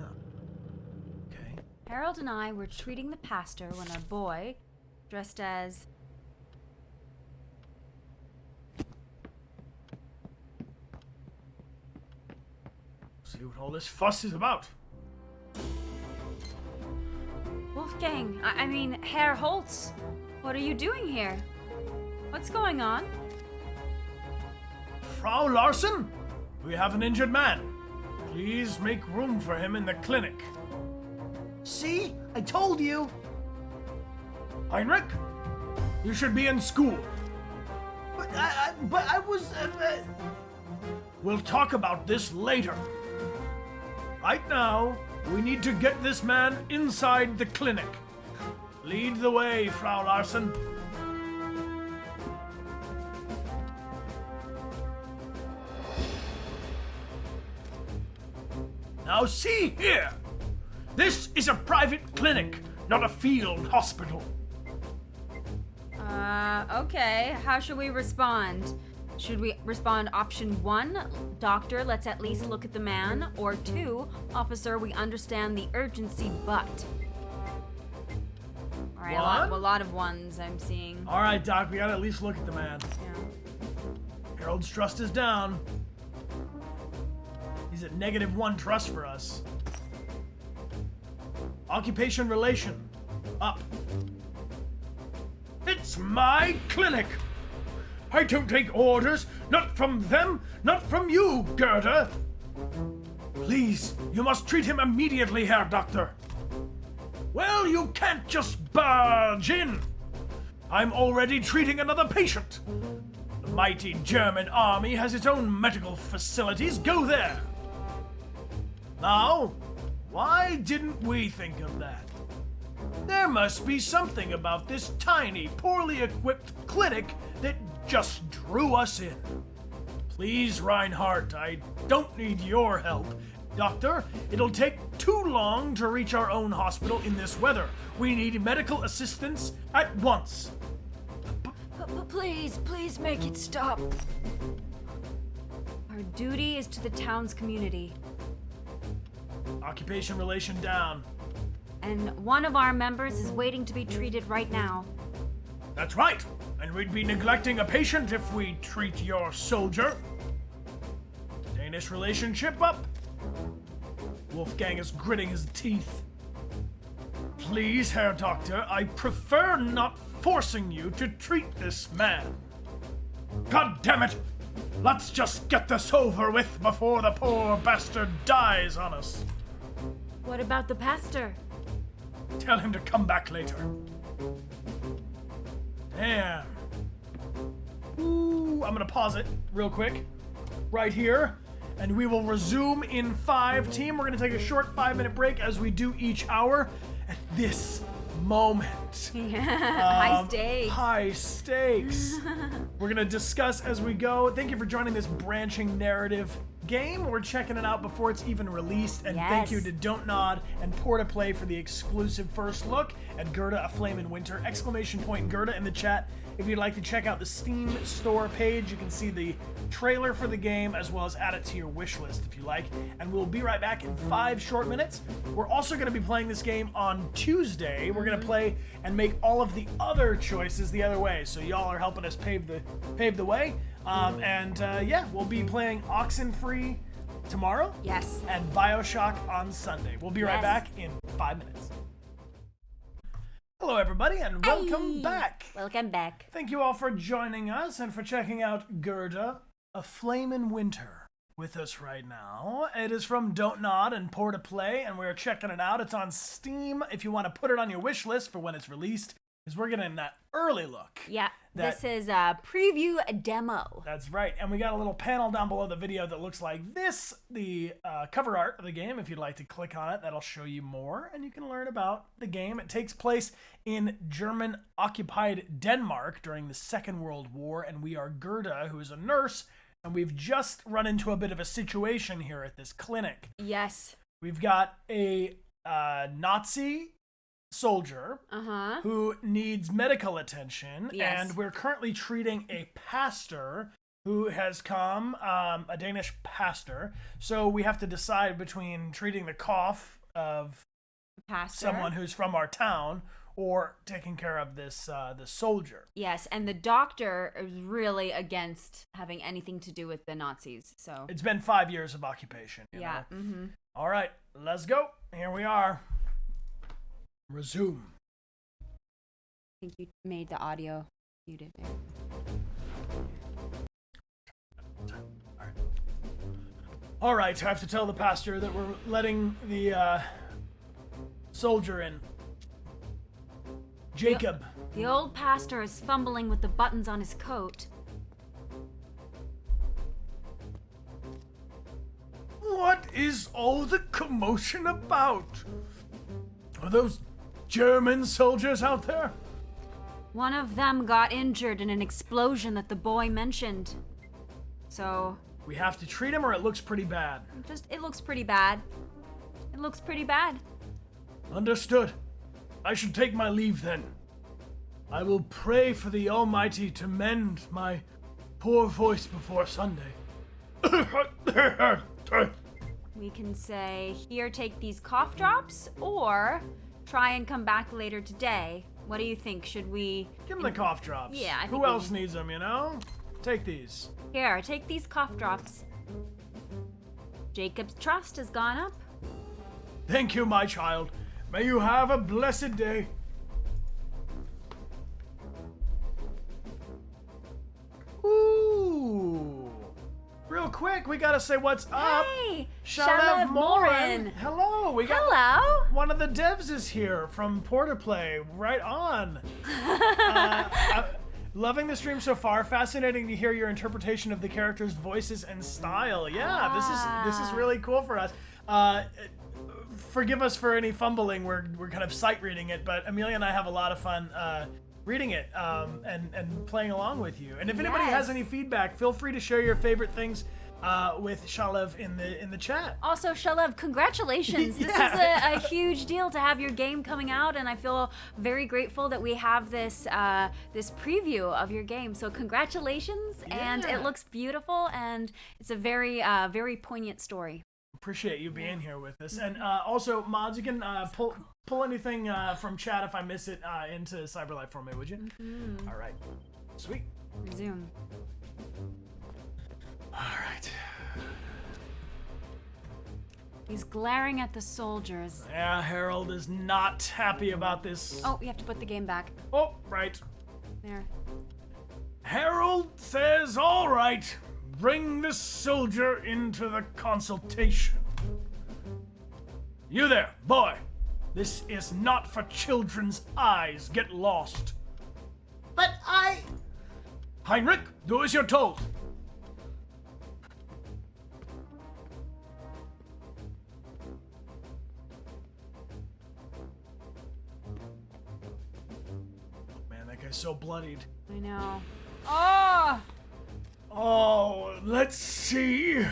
Okay. Harold and I were treating the pastor when a boy, dressed as... See what all this fuss is about. Wolfgang, I mean, Herr Holtz. What are you doing here? What's going on? Frau Larson, we have an injured man. Please make room for him in the clinic. See? I told you. Heinrich, you should be in school. But I was... We'll talk about this later. Right now, we need to get this man inside the clinic. Lead the way, Frau Larson. Now see here. This is a private clinic, not a field hospital. Okay. How should we respond? Should we respond option 1, doctor, let's at least look at the man, or 2, officer, we understand the urgency, but... All right, a lot of ones I'm seeing. All right, Doc, we gotta at least look at the man. Yeah. Harold's trust is down. He's at -1 trust for us. Occupation relation, up. It's my clinic. I don't take orders, not from them, not from you, Gerda. Please, you must treat him immediately, Herr Doctor. Well, you can't just barge in. I'm already treating another patient. The mighty German army has its own medical facilities. Go there. Now, why didn't we think of that? There must be something about this tiny, poorly equipped clinic that just drew us in. Please, Reinhardt, I don't need your help. Doctor, it'll take too long to reach our own hospital in this weather. We need medical assistance at once. Please make it stop. Our duty is to the town's community. Occupation relation down. And one of our members is waiting to be treated right now. That's right. And we'd be neglecting a patient if we treat your soldier. Danish relationship up. Wolfgang is gritting his teeth. Please, Herr Doctor, I prefer not forcing you to treat this man. God damn it! Let's just get this over with before the poor bastard dies on us. What about the pastor? Tell him to come back later. Damn. Ooh, I'm gonna pause it real quick. Right here. And we will resume in 5. Team, we're gonna take a short 5-minute break as we do each hour at this moment. High stakes. High stakes. We're gonna discuss as we go. Thank you for joining this branching narrative game. We're checking it out before it's even released. And thank you to Dontnod and Pour2Play for the exclusive first look at Gerda, A Flame in Winter. ! Gerda in the chat. If you'd like to check out the Steam store page, you can see the trailer for the game as well as add it to your wish list if you like. And we'll be right back in 5 short minutes. We're also going to be playing this game on Tuesday. We're going to play and make all of the other choices the other way. So y'all are helping us pave the way. Yeah, we'll be playing Oxenfree tomorrow. Yes. And BioShock on Sunday. We'll be right back in 5 minutes. Hello, everybody, and welcome back. Welcome back. Thank you all for joining us and for checking out Gerda, A Flame in Winter with us right now. It is from Dontnod and Pour2Play, and we're checking it out. It's on Steam if you want to put it on your wish list for when it's released, because we're getting that early look. Yeah, this is a preview demo. That's right, and we got a little panel down below the video that looks like this, the cover art of the game. If you'd like to click on it, that'll show you more, and you can learn about the game. It takes place in German-occupied Denmark during the Second World War, and we are Gerda, who is a nurse, and we've just run into a bit of a situation here at this clinic. Yes. We've got a Nazi soldier who needs medical attention, and we're currently treating a pastor who has come, a Danish pastor. So we have to decide between treating the cough of someone who's from our town or taking care of this soldier. Yes, and the doctor is really against having anything to do with the Nazis. So it's been 5 years of occupation. You know? Mm-hmm. All right, let's go. Here we are. Resume. I think you made the audio muted there. All right, I have to tell the pastor that we're letting the soldier in. Jacob. The old pastor is fumbling with the buttons on his coat. What is all the commotion about? Are those German soldiers out there? One of them got injured in an explosion that the boy mentioned. So we have to treat him, or it looks pretty bad? It looks pretty bad. It looks pretty bad. Understood. I should take my leave then. I will pray for the Almighty to mend my poor voice before Sunday. We can say, here, take these cough drops, or try and come back later today. What do you think? Should we... Give him the cough drops. Yeah, I think Who else needs them, you know? Take these. Here, take these cough drops. Jacob's trust has gone up. Thank you, my child. May you have a blessed day. Ooh. Real quick, we gotta say what's up. Hey, Shalev Morin. Hello. Hello. One of the devs is here from Pour2Play. Right on. Loving the stream so far. Fascinating to hear your interpretation of the characters' voices and style. Yeah, this is really cool for us. Forgive us for any fumbling. We're kind of sight reading it, but Amelia and I have a lot of fun reading it and playing along with you. And if anybody Yes. has any feedback, feel free to share your favorite things with Shalev in the chat. Also, Shalev, congratulations. This is a huge deal to have your game coming out, and I feel very grateful that we have this this preview of your game. So congratulations, and Yeah. it looks beautiful, and it's a very, very poignant story. Appreciate you being here with us. And also, mods, you can pull anything from chat if I miss it into Cyberlife for me, would you? All right. Sweet. Resume. All right. He's glaring at the soldiers. Yeah, Harold is not happy about this. Oh, you have to put the game back. Oh, right. There. Harold says, all right, bring this soldier into the consultation. You there, boy. This is not for children's eyes. Get lost. But I... Heinrich, do as you're told. Man, that guy's so bloodied. I know. Oh! Oh, let's see.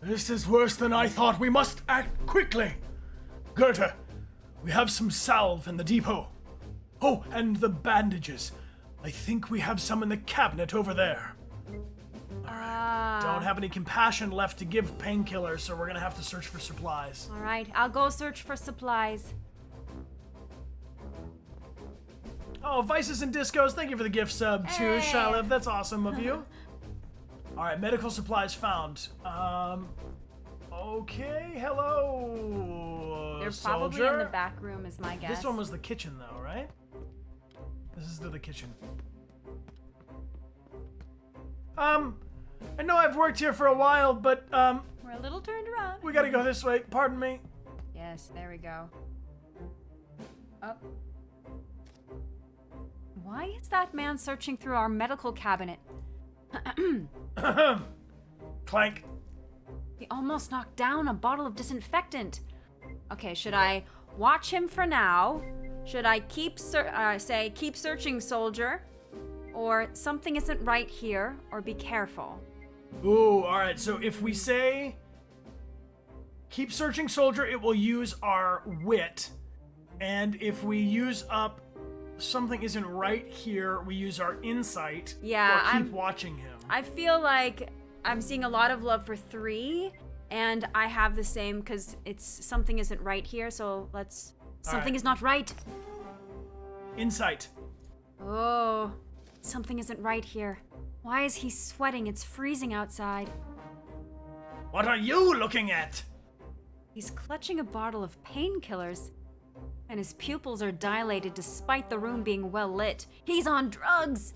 This is worse than I thought. We must act quickly. Gerda, we have some salve in the depot. Oh, and the bandages. I think we have some in the cabinet over there. Don't have any compassion left to give painkillers, so we're gonna have to search for supplies. All right, I'll go search for supplies. Oh, Vices and Discos, thank you for the gift sub too, Hey. Shalev. That's awesome of you. All right, medical supplies found. Okay, hello, They're soldier. probably in the back room, is my guess. This one was the kitchen, though, right? This is the kitchen. I know I've worked here for a while, but We're a little turned around. we gotta go this way. Pardon me. Yes, there we go. Up. Why is that man searching through our medical cabinet? Clank. He almost knocked down a bottle of disinfectant. Okay, should I watch him for now? Should I keep say keep searching, soldier? Or something isn't right here, or be careful? Ooh, all right. So if we say keep searching, soldier, it will use our wit, and if we use up something isn't right here, we use our insight. Yeah, or keep I'm- watching him. I feel like I'm seeing a lot of love for 3, and I have the same because it's something isn't right here. So let's. Something right. is not right. Insight. Oh, something isn't right here. Why is he sweating? It's freezing outside. What are you looking at? He's clutching a bottle of painkillers, and his pupils are dilated despite the room being well lit. He's on drugs!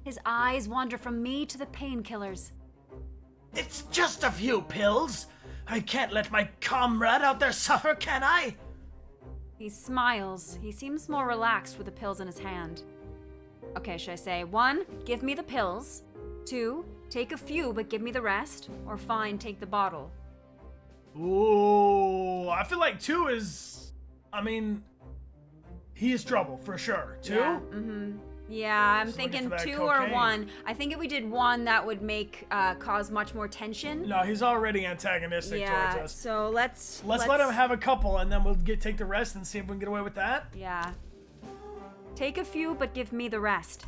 His eyes wander from me to the painkillers. It's just a few pills. I can't let my comrade out there suffer, can I? He smiles. He seems more relaxed with the pills in his hand. Okay, should I say 1, give me the pills. 2, take a few but give me the rest. Or fine, take the bottle. Ooh, I feel like 2 is. I mean, he is trouble for sure. 2. Yeah, Yeah, I'm Just looking thinking for that 2 or cocaine. 1. I think if we did 1, that would make cause much more tension. No, he's already antagonistic Yeah, towards us. so let's Let's let him have a couple, and then we'll take the rest and see if we can get away with that. Yeah. Take a few, but give me the rest.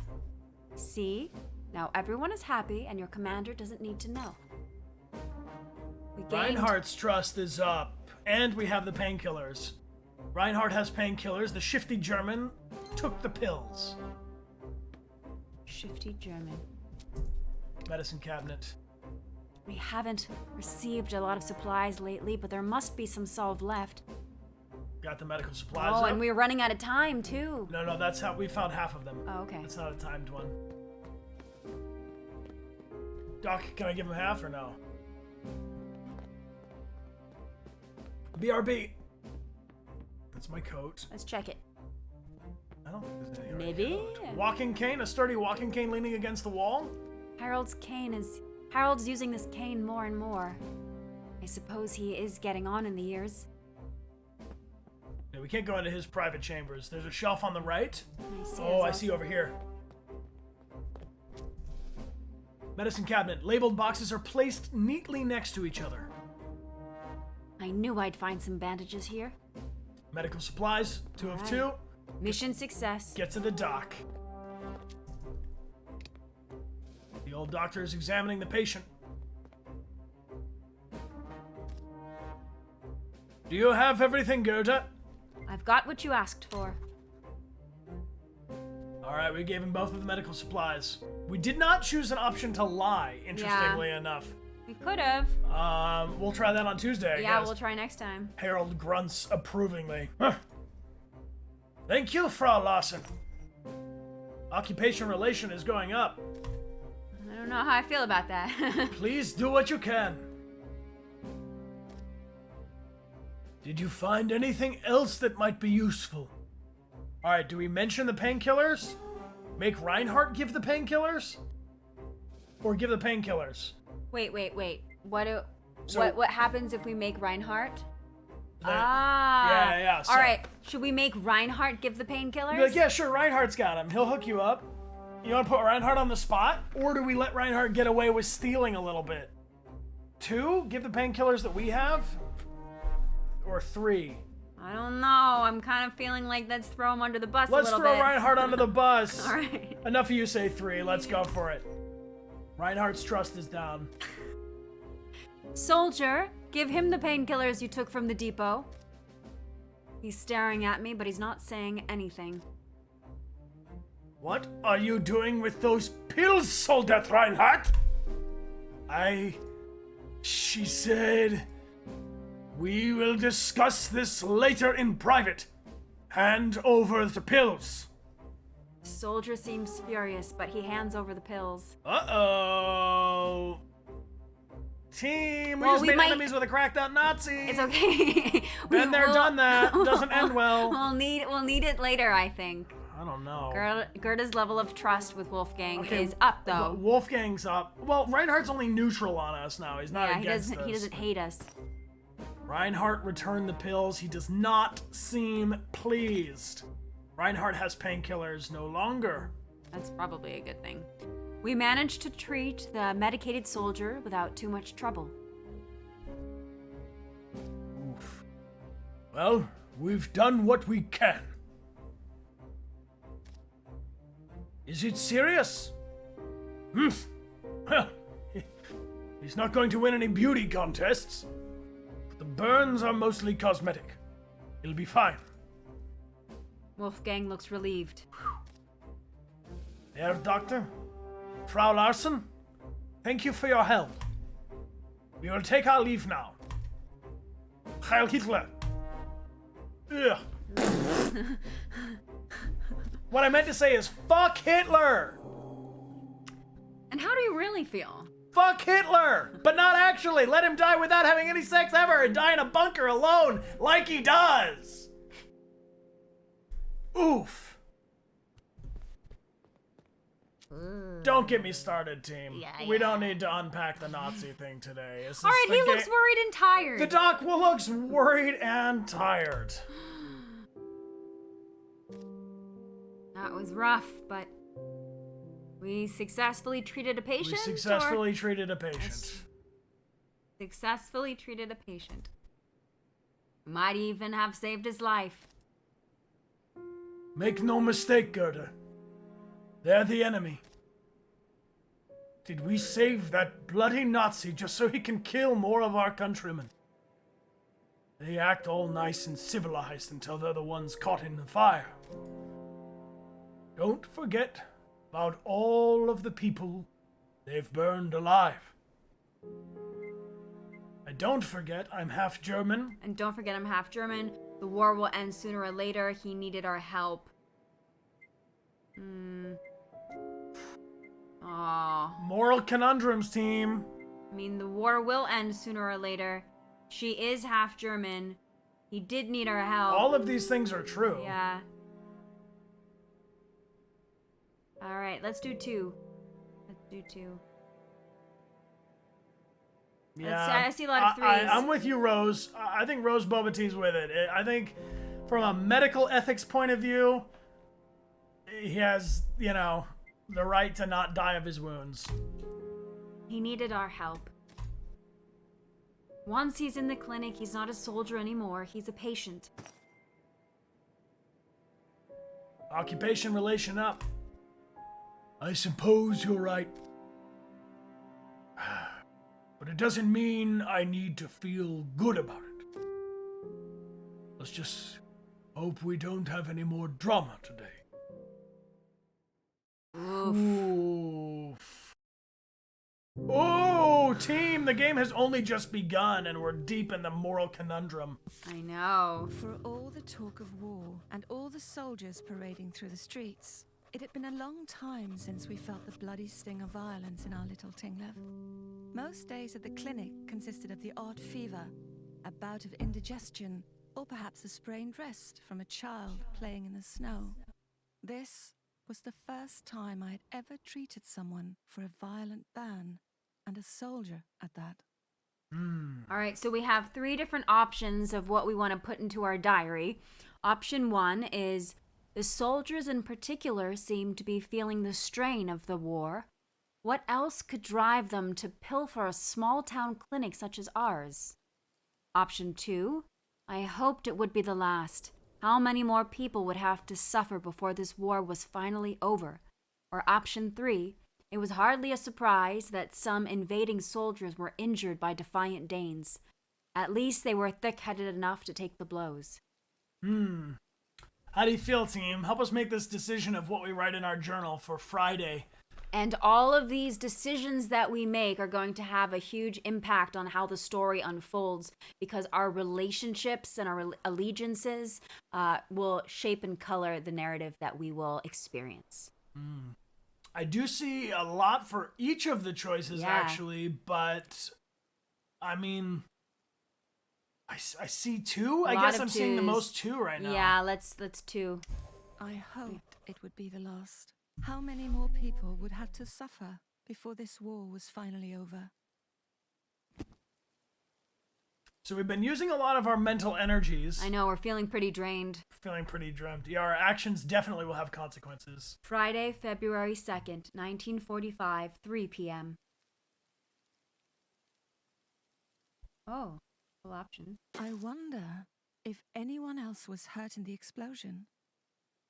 See? Now everyone is happy, and your commander doesn't need to know. We gained. Reinhardt's trust is up, and we have the painkillers. Reinhardt has painkillers. The shifty German took the pills. Shifty German. Medicine cabinet. We haven't received a lot of supplies lately, but there must be some salve left. Got the medical supplies. Oh, up. and we're running out of time, too. No, that's how we found half of them. Oh, okay. It's not a timed one. Doc, can I give him half or no? BRB. That's my coat. Let's check it. I don't think there's any. Maybe? Coat. Walking cane, a sturdy walking cane leaning against the wall. Harold's using this cane more and more. I suppose he is getting on in the years. Yeah, we can't go into his private chambers. There's a shelf on the right. I see over here. Medicine cabinet. Labeled boxes are placed neatly next to each other. I knew I'd find some bandages here. Medical supplies. 2 of 2. Mission success. Get to the dock. The old doctor is examining the patient. Do you have everything, Gerda? I've got what you asked for. Alright, we gave him both of the medical supplies. We did not choose an option to lie, interestingly enough. We could have. We'll try that on Tuesday, I Yeah, guess. we'll try next time. Harold grunts approvingly. Huh. Thank you, Frau Larson. Occupation relation is going up. I don't know how I feel about that. Please do what you can. Did you find anything else that might be useful? Alright, do we mention the painkillers? Make Reinhardt give the painkillers? Or give the painkillers? Wait. So- What happens if we make Reinhardt? Yeah. So, All right. Should we make Reinhardt give the painkillers? be like, yeah, sure, Reinhardt's got him. He'll hook you up. You want to put Reinhardt on the spot? Or do we let Reinhardt get away with stealing a little bit? 2? Give the painkillers that we have? Or 3? I don't know. I'm kind of feeling like let's throw him under the bus Let's a little throw bit. Reinhardt under the bus. All right. Enough of you say 3. Let's go for it. Reinhardt's trust is down. Soldier, give him the painkillers you took from the depot. He's staring at me, but he's not saying anything. What are you doing with those pills, Soldat Reinhardt? She said, we will discuss this later in private. Hand over the pills. Soldier seems furious, but he hands over the pills. Uh-oh. Team, we Well, just we made might- enemies with a cracked out Nazi. It's okay. Been there, done that. Doesn't end well. We'll need it later, I think. I don't know. Gerda's level of trust with Wolfgang Okay, is up, though. But Wolfgang's up. Well, Reinhardt's only neutral on us now. He's not Yeah, against us. he doesn't hate us. Reinhardt returned the pills. He does not seem pleased. Reinhardt has painkillers no longer. That's probably a good thing. We managed to treat the medicated soldier without too much trouble. Oof. Well, we've done what we can. Is it serious? Well, he's not going to win any beauty contests. But the burns are mostly cosmetic. He'll be fine. Wolfgang looks relieved. Herr Doctor, Frau Larson, thank you for your help. We will take our leave now. Heil Hitler. Ugh. What I meant to say is, fuck Hitler! And how do you really feel? Fuck Hitler! But not actually! Let him die without having any sex ever and die in a bunker alone, like he does! Oof. Don't get me started, team. We don't need to unpack the Nazi thing today. All right, he looks worried and tired. The doc looks worried and tired. That was rough, but we successfully treated a patient. We successfully treated a patient. Successfully treated a patient. Might even have saved his life. Make no mistake, Gerda. They're the enemy. Did we save that bloody Nazi just so he can kill more of our countrymen? They act all nice and civilized until they're the ones caught in the fire. Don't forget about all of the people they've burned alive. And don't forget I'm half German. And don't forget, I'm half German. The war will end sooner or later. He needed our help. Aww. Moral conundrums, team. I mean, the war will end sooner or later. She is half German. He did need our help. All of these things are true. Yeah. Alright, let's do 2. Let's do 2. Yeah, I see a lot of 3s. I'm with you, Rose. I think Rose Boba Tea's with it. I think from a medical ethics point of view, he has, the right to not die of his wounds. He needed our help. Once he's in the clinic, he's not a soldier anymore. He's a patient. Occupation relation up. I suppose you're right. But it doesn't mean I need to feel good about it. Let's just hope we don't have any more drama today. Oof. Oh, team, the game has only just begun and we're deep in the moral conundrum. I know. For all the talk of war and all the soldiers parading through the streets, it had been a long time since we felt the bloody sting of violence in our little Tinglev. Most days at the clinic consisted of the odd fever, a bout of indigestion, or perhaps a sprained wrist from a child playing in the snow. This was the first time I had ever treated someone for a violent ban, and a soldier at that. All right, so we have 3 different options of what we want to put into our diary. Option 1 is the soldiers in particular seem to be feeling the strain of the war. What else could drive them to pilfer a small town clinic such as ours? Option 2, I hoped it would be the last. How many more people would have to suffer before this war was finally over? Or option 3, it was hardly a surprise that some invading soldiers were injured by defiant Danes. At least they were thick-headed enough to take the blows. How do you feel, team? Help us make this decision of what we write in our journal for Friday. And all of these decisions that we make are going to have a huge impact on how the story unfolds, because our relationships and our allegiances will shape and color the narrative that we will experience. I do see a lot for each of the choices, actually, but I mean, I see 2. I guess I'm seeing the most 2 right now. Yeah, let's 2. I hoped it would be the last. How many more people would have to suffer before this war was finally over? So we've been using a lot of our mental energies. I know, we're feeling pretty drained. Feeling pretty dreamt. Yeah, our actions definitely will have consequences. Friday, February 2nd, 1945, 3 p.m. Oh, full option. I wonder if anyone else was hurt in the explosion.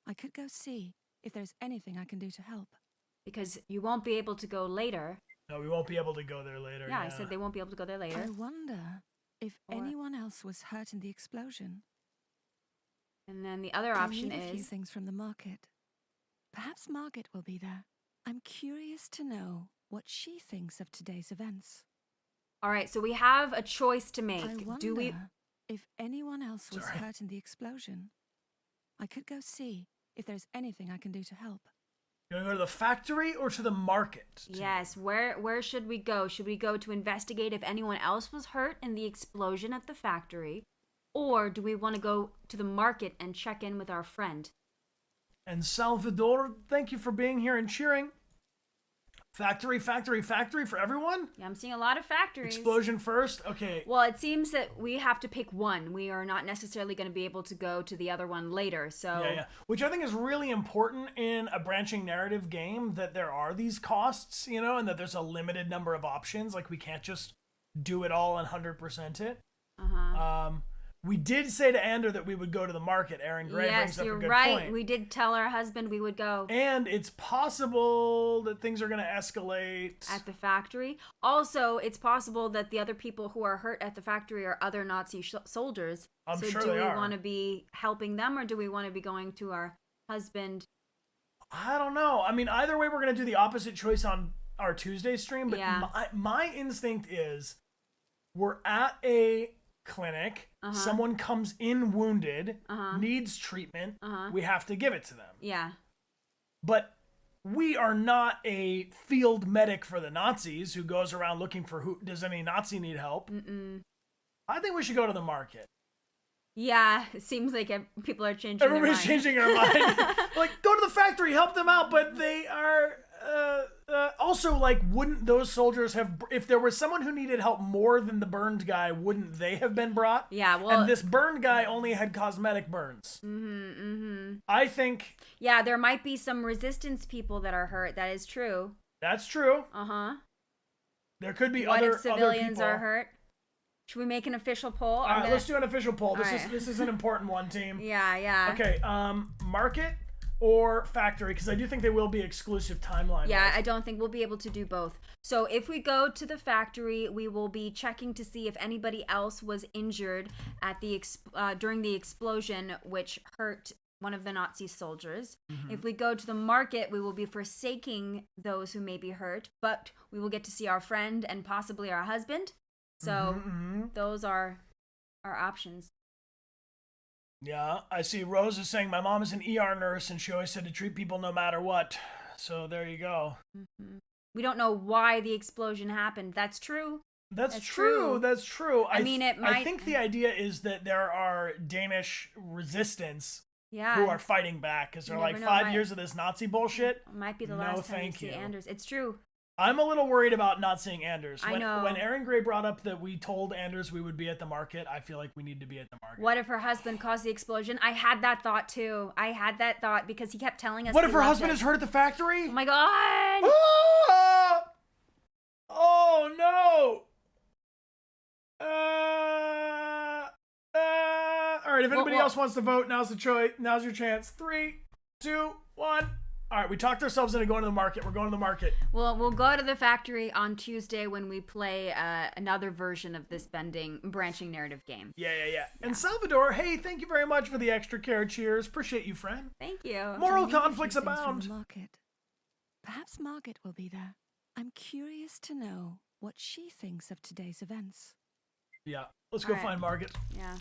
I could go see if there's anything I can do to help. Because you won't be able to go later. No, we won't be able to go there later. Yeah, I said they won't be able to go there later. I wonder if anyone else was hurt in the explosion. And then the other option I need a few is... things from the market. Perhaps Margaret will be there. I'm curious to know what she thinks of today's events. All right, so we have a choice to make. I wonder if anyone else was hurt in the explosion. I could go see if there's anything I can do to help. You want to go to the factory or to the market? Yes, where should we go? Should we go to investigate if anyone else was hurt in the explosion at the factory? Or do we want to go to the market and check in with our friend? And Salvador, thank you for being here and cheering. Factory for everyone? Yeah, I'm seeing a lot of factories. Explosion first? Okay. Well, it seems that we have to pick one. We are not necessarily going to be able to go to the other one later, so... Yeah. Which I think is really important in a branching narrative game, that there are these costs, and that there's a limited number of options. Like, we can't just do it all and 100% it. We did say to Ander that we would go to the market. Aaron Gray brings up a good point. Yes, you're right. We did tell our husband we would go. And it's possible that things are going to escalate. At the factory. Also, it's possible that the other people who are hurt at the factory are other Nazi soldiers. I'm sure they are. So do we want to be helping them, or do we want to be going to our husband? I don't know. I mean, either way, we're going to do the opposite choice on our Tuesday stream. But my instinct is we're at a clinic, someone comes in wounded, needs treatment, we have to give it to them. Yeah. But we are not a field medic for the Nazis who goes around looking for does any Nazi need help. I think we should go to the market. Yeah, it seems like people are changing Everybody's changing their mind. Like, go to the factory, help them out, but they are Also, like, wouldn't those soldiers have, if there was someone who needed help more than the burned guy, wouldn't they have been brought? Yeah, well... And this burned guy only had cosmetic burns. I think... Yeah, there might be some resistance people that are hurt. That is true. That's true. Uh-huh. There could be what other if civilians people. are hurt? Should we make an official poll? All right, let's do an official poll. This is an important one, team. Yeah. Okay, market or factory, because I do think they will be exclusive timeline. Yeah, I don't think we'll be able to do both. So if we go to the factory, we will be checking to see if anybody else was injured at the during the explosion, which hurt one of the Nazi soldiers. If we go to the market, we will be forsaking those who may be hurt, but we will get to see our friend and possibly our husband. So those are our options. Yeah, I see Rose is saying my mom is an ER nurse and she always said to treat people no matter what. So there you go. We don't know why the explosion happened. That's true. That's true. That's true. I mean, it might... I think the idea is that there are Danish resistance who Yeah. are fighting back because they're You like never know, 5 might- years of this Nazi bullshit. Might be the No, last time we thank see you. Anders. It's true. I'm a little worried about not seeing Anders. I know. When Aaron Gray brought up that we told Anders we would be at the market, I feel like we need to be at the market. What if her husband caused the explosion? I had that thought too. I had that thought because he kept telling us. What he if her loved husband it. is hurt at the factory? Oh my god! Ah! Oh no! All right, if anybody else wants to vote, now's the choice. Now's your chance. 3, 2, 1. All right, we talked ourselves into going to the market. We're going to the market. Well, we'll go to the factory on Tuesday when we play another version of this branching narrative game. Yeah. And Salvador, hey, thank you very much for the extra care. Cheers. Appreciate you, friend. Thank you. Moral I need a few conflicts things from abound. the market. Perhaps Margaret will be there. I'm curious to know what she thinks of today's events. Yeah, let's go All right. find Margaret. Yeah.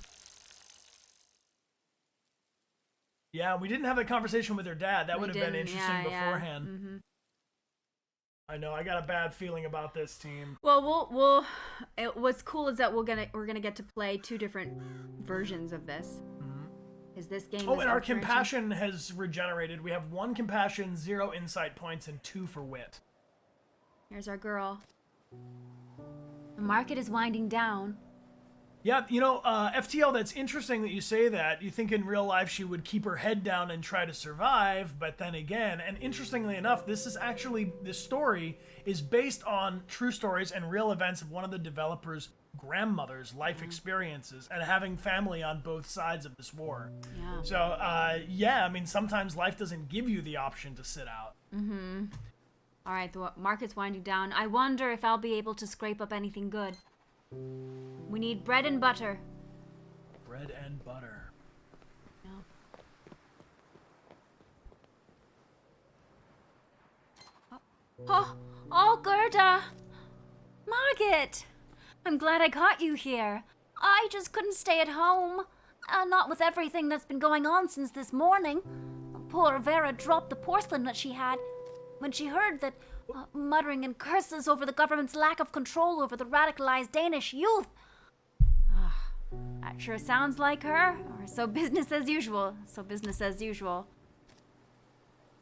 Yeah, we didn't have that conversation with her dad. That We would have been didn't. interesting Yeah. beforehand. Mm-hmm. I know. I got a bad feeling about this team. Well, what's cool is that we're gonna get to play 2 different versions of this. Is this game? Oh, is and our differentiated? compassion has regenerated. We have 1 compassion, 0 insight points, and 2 for wit. Here's our girl. The market is winding down. Yeah, you know, FTL, that's interesting that you say that. You think in real life she would keep her head down and try to survive, but then again, and interestingly enough, this story is based on true stories and real events of one of the developers' grandmother's life experiences and having family on both sides of this war. Yeah. So, I mean, sometimes life doesn't give you the option to sit out. All right, the market's winding down. I wonder if I'll be able to scrape up anything good. We need bread and butter. Bread and butter. Oh, Gerda! Margaret! I'm glad I caught you here. I just couldn't stay at home. Not with everything that's been going on since this morning. Poor Vera dropped the porcelain that she had when she heard that muttering and curses over the government's lack of control over the radicalized Danish youth. That sure sounds like her. Or so business as usual.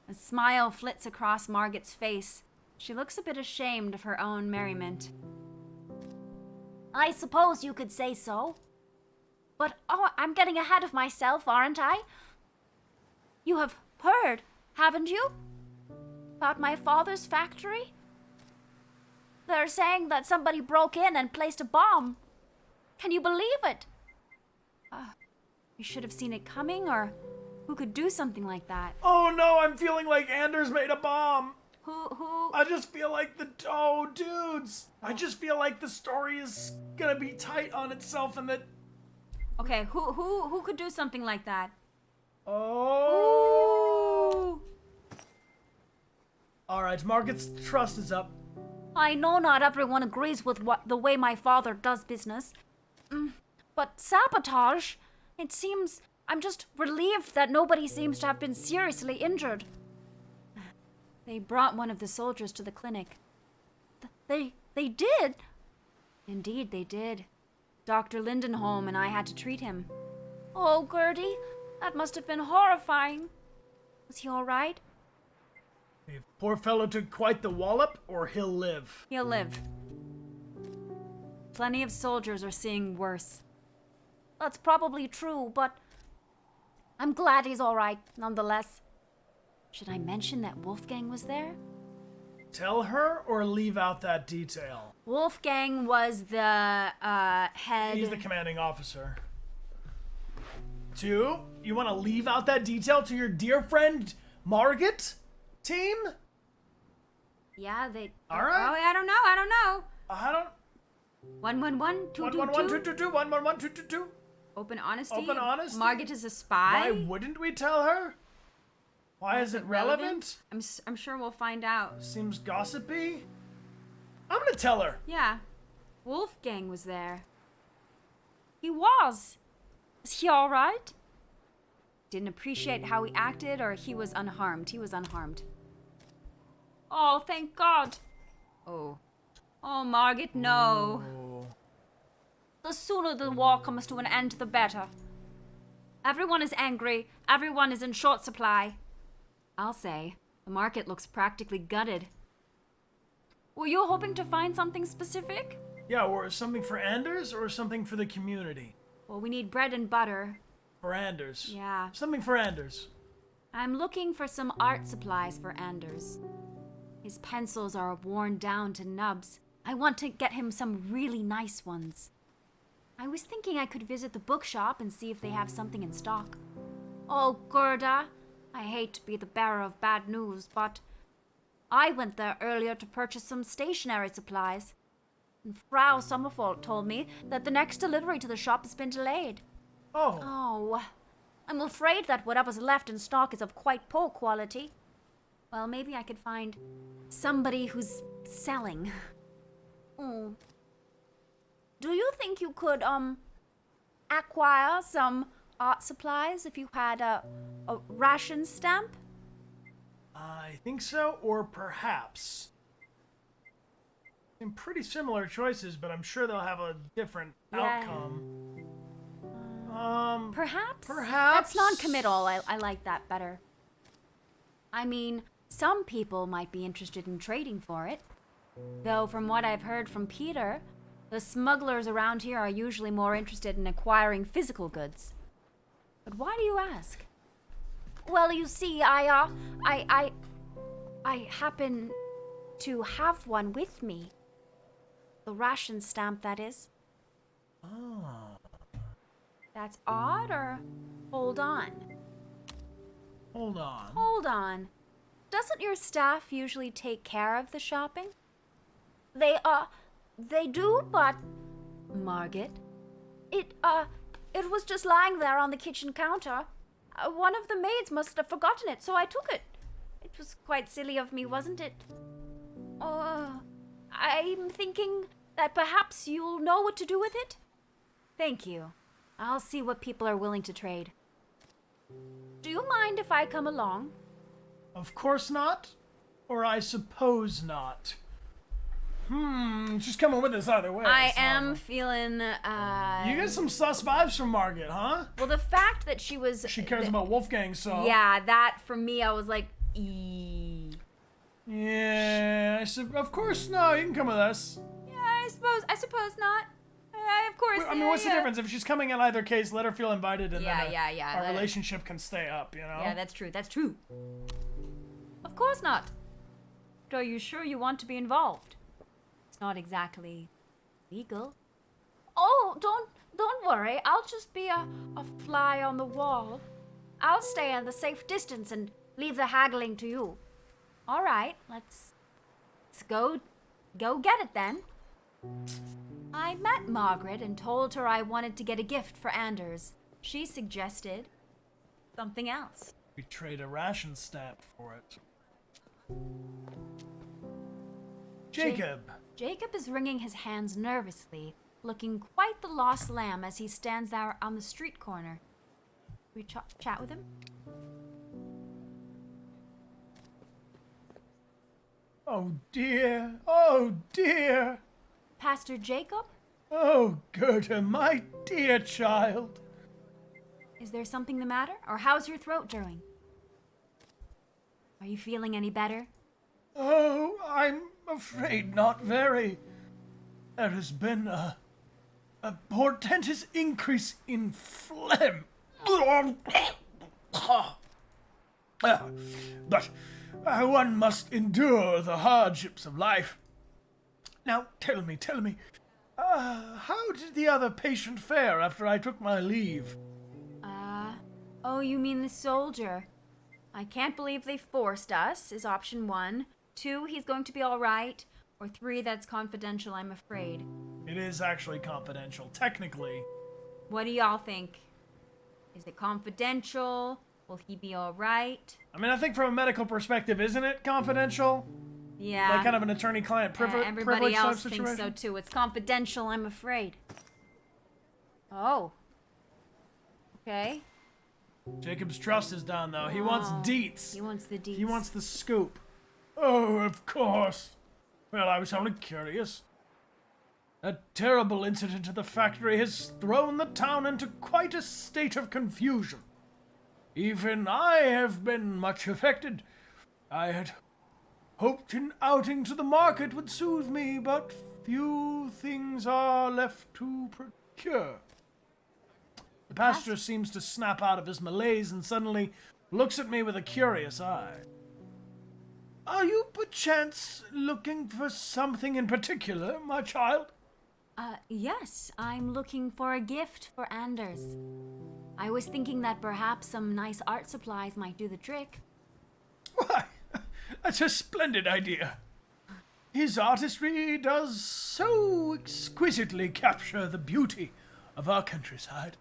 A smile flits across Margaret's face. She looks a bit ashamed of her own merriment. I suppose you could say so. But, I'm getting ahead of myself, aren't I? You have heard, haven't you? About my father's factory? They're saying that somebody broke in and placed a bomb. Can you believe it? You should have seen it coming, or who could do something like that? Oh no, I'm feeling like Anders made a bomb. Who? I just feel like dudes. I just feel like the story is gonna be tight on itself and that... Okay, who could do something like that? Oh. All right, Margaret's trust is up. I know not everyone agrees with the way my father does business. But sabotage? It seems... I'm just relieved that nobody seems to have been seriously injured. They brought one of the soldiers to the clinic. They did? Indeed, they did. Dr. Lindenholm and I had to treat him. Oh, Gertie, that must have been horrifying. Was he all right? The poor fellow took quite the wallop, or he'll live. He'll live. Plenty of soldiers are seeing worse. That's probably true, but I'm glad he's all right, nonetheless. Should I mention that Wolfgang was there? Tell her or leave out that detail? Wolfgang was the head. He's the commanding officer. 2, you want to leave out that detail to your dear friend Margit team? Yeah, they. All right. Oh, I don't know. I don't. 111 111 222. 222 111 222. Open honesty. Open honesty? Margit is a spy. Why wouldn't we tell her? Why is it relevant? I'm sure we'll find out. Seems gossipy. I'm gonna tell her. Yeah, Wolfgang was there. He was. Is he all right? Didn't appreciate how he acted, or he was unharmed. He was unharmed. Oh, thank God. Oh. Oh, Margit, no. Oh. The sooner the war comes to an end, the better. Everyone is angry. Everyone is in short supply. I'll say, the market looks practically gutted. Were you hoping to find something specific? Yeah, or something for Anders, or something for the community. Well, we need bread and butter. For Anders. Yeah. Something for Anders. I'm looking for some art supplies for Anders. His pencils are worn down to nubs. I want to get him some really nice ones. I was thinking I could visit the bookshop and see if they have something in stock. Oh, Gerda, I hate to be the bearer of bad news, but I went there earlier to purchase some stationery supplies. And Frau Sommerfeld told me that the next delivery to the shop has been delayed. Oh. Oh, I'm afraid that whatever's left in stock is of quite poor quality. Well, maybe I could find somebody who's selling. Oh. Do you think you could, acquire some art supplies if you had a ration stamp? I think so, or perhaps. And pretty similar choices, but I'm sure they'll have a different outcome. Perhaps? Perhaps. That's non-committal. I like that better. I mean, some people might be interested in trading for it. Though from what I've heard from Peter, the smugglers around here are usually more interested in acquiring physical goods. But why do you ask? Well, you see, I happen to have one with me. The ration stamp, that is. Oh. That's odd, or hold on? Hold on. Hold on. Doesn't your staff usually take care of the shopping? They do, but... Margit? It was just lying there on the kitchen counter. One of the maids must have forgotten it, so I took it. It was quite silly of me, wasn't it? I'm thinking that perhaps you'll know what to do with it? Thank you. I'll see what people are willing to trade. Do you mind if I come along? Of course not. Or I suppose not. She's coming with us either way. I so. am feeling, You get some sus vibes from Margit, huh? Well, the fact that she was... She cares about Wolfgang, so... Yeah, that, for me, I was like, eee. Yeah, of course, no, you can come with us. Yeah, I suppose not. Of course. I mean, what's the difference? If she's coming in either case, let her feel invited, and then our let relationship can stay up, you know? Yeah, that's true. Of course not. But are you sure you want to be involved? It's not exactly legal. Oh, don't worry. I'll just be a fly on the wall. I'll stay at the safe distance and leave the haggling to you. All right, let's go get it then. I met Margaret and told her I wanted to get a gift for Anders. She suggested something else. We trade a ration stamp for it. Jacob. Jacob is wringing his hands nervously, looking quite the lost lamb as he stands there on the street corner. We chat with him? Oh dear, oh dear. Pastor Jacob? Oh, Gerda, my dear child. Is there something the matter? Or how's your throat doing? Are you feeling any better? Oh, I'm afraid not very. There has been a portentous increase in phlegm. But one must endure the hardships of life. Now, tell me, how did the other patient fare after I took my leave? Oh, you mean the soldier? I can't believe they forced us, is option 1. 2, he's going to be alright. Or 3, that's confidential, I'm afraid. It is actually confidential, technically. What do y'all think? Is it confidential? Will he be alright? I mean, I think from a medical perspective, isn't it confidential? Yeah. Like kind of an attorney-client privilege everybody type else situation? thinks so too. It's confidential, I'm afraid. Oh. Okay. Jacob's trust is down, though. He wants deets. He wants the deets. He wants the scoop. Oh, of course. Well, I was only curious. A terrible incident at the factory has thrown the town into quite a state of confusion. Even I have been much affected. I had hoped an outing to the market would soothe me, but few things are left to procure. The pastor seems to snap out of his malaise and suddenly looks at me with a curious eye. Are you perchance looking for something in particular, my child? Yes, I'm looking for a gift for Anders. I was thinking that perhaps some nice art supplies might do the trick. Why, that's a splendid idea. His artistry does so exquisitely capture the beauty of our countryside.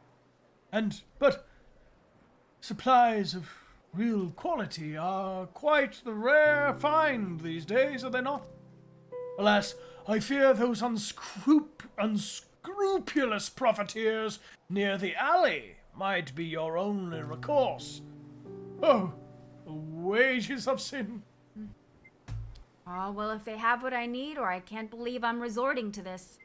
But supplies of real quality are quite the rare find these days, are they not? Alas, I fear those unscrupulous profiteers near the alley might be your only recourse. Oh, the wages of sin. Oh, well, if they have what I need, or I can't believe I'm resorting to this.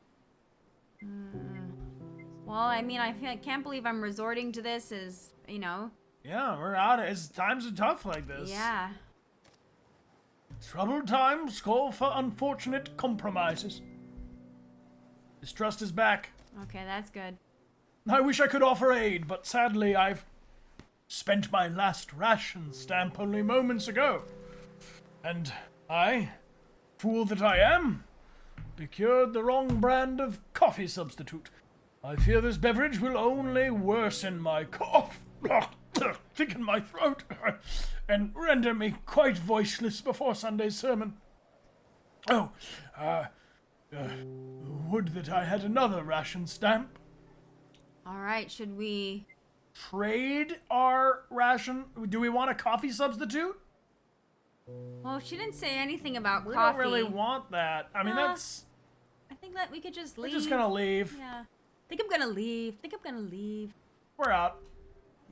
Well, I mean, I can't believe I'm resorting to this is, Yeah, we're out. Times are tough like this. Yeah. Troubled times call for unfortunate compromises. Distrust is back. Okay, that's good. I wish I could offer aid, but sadly I've spent my last ration stamp only moments ago. And I, fool that I am, procured the wrong brand of coffee substitute. I fear this beverage will only worsen my cough, thicken my throat, and render me quite voiceless before Sunday's sermon. Would that I had another ration stamp. Alright, should we... Trade our ration? Do we want a coffee substitute? Well, she didn't say anything about We coffee. don't really want that. I mean, that's... I think that we could just leave. We're just gonna leave. Yeah. I think I'm gonna leave. We're out.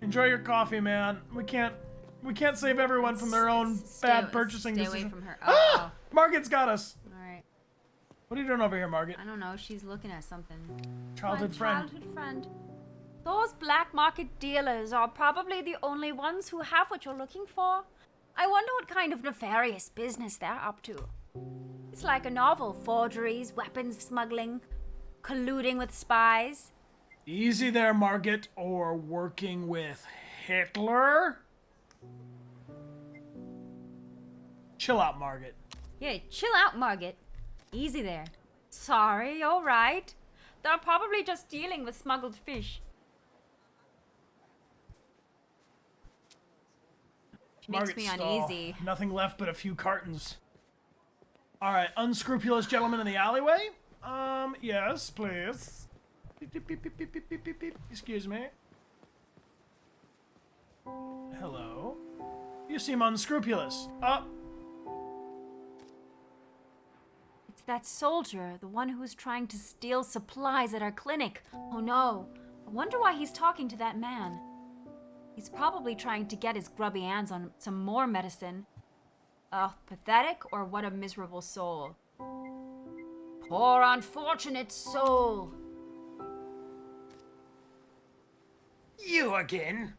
Enjoy your coffee, man. We can't save everyone from their own bad purchasing Stay decisions. away from her. Ah! Margaret's got us. Alright. What are you doing over here, Margaret? I don't know. She's looking at something. Childhood My friend. childhood friend. Those black market dealers are probably the only ones who have what you're looking for. I wonder what kind of nefarious business they're up to. It's like a novel. Forgeries, weapons smuggling, colluding with spies. Easy there, Margaret. Or working with Hitler? Chill out, Margaret. Yeah, chill out, Margaret. Easy there. Sorry, alright. They're probably just dealing with smuggled fish. She makes me uneasy. Nothing left but a few cartons. Alright, unscrupulous gentleman in the alleyway? Yes, please. Beep, beep, beep, beep, beep, beep, beep, beep, beep. Excuse me. Hello. You seem unscrupulous. It's that soldier, the one who was trying to steal supplies at our clinic. Oh no. I wonder why he's talking to that man. He's probably trying to get his grubby hands on some more medicine. Oh, pathetic or what a miserable soul. Poor unfortunate soul. You again?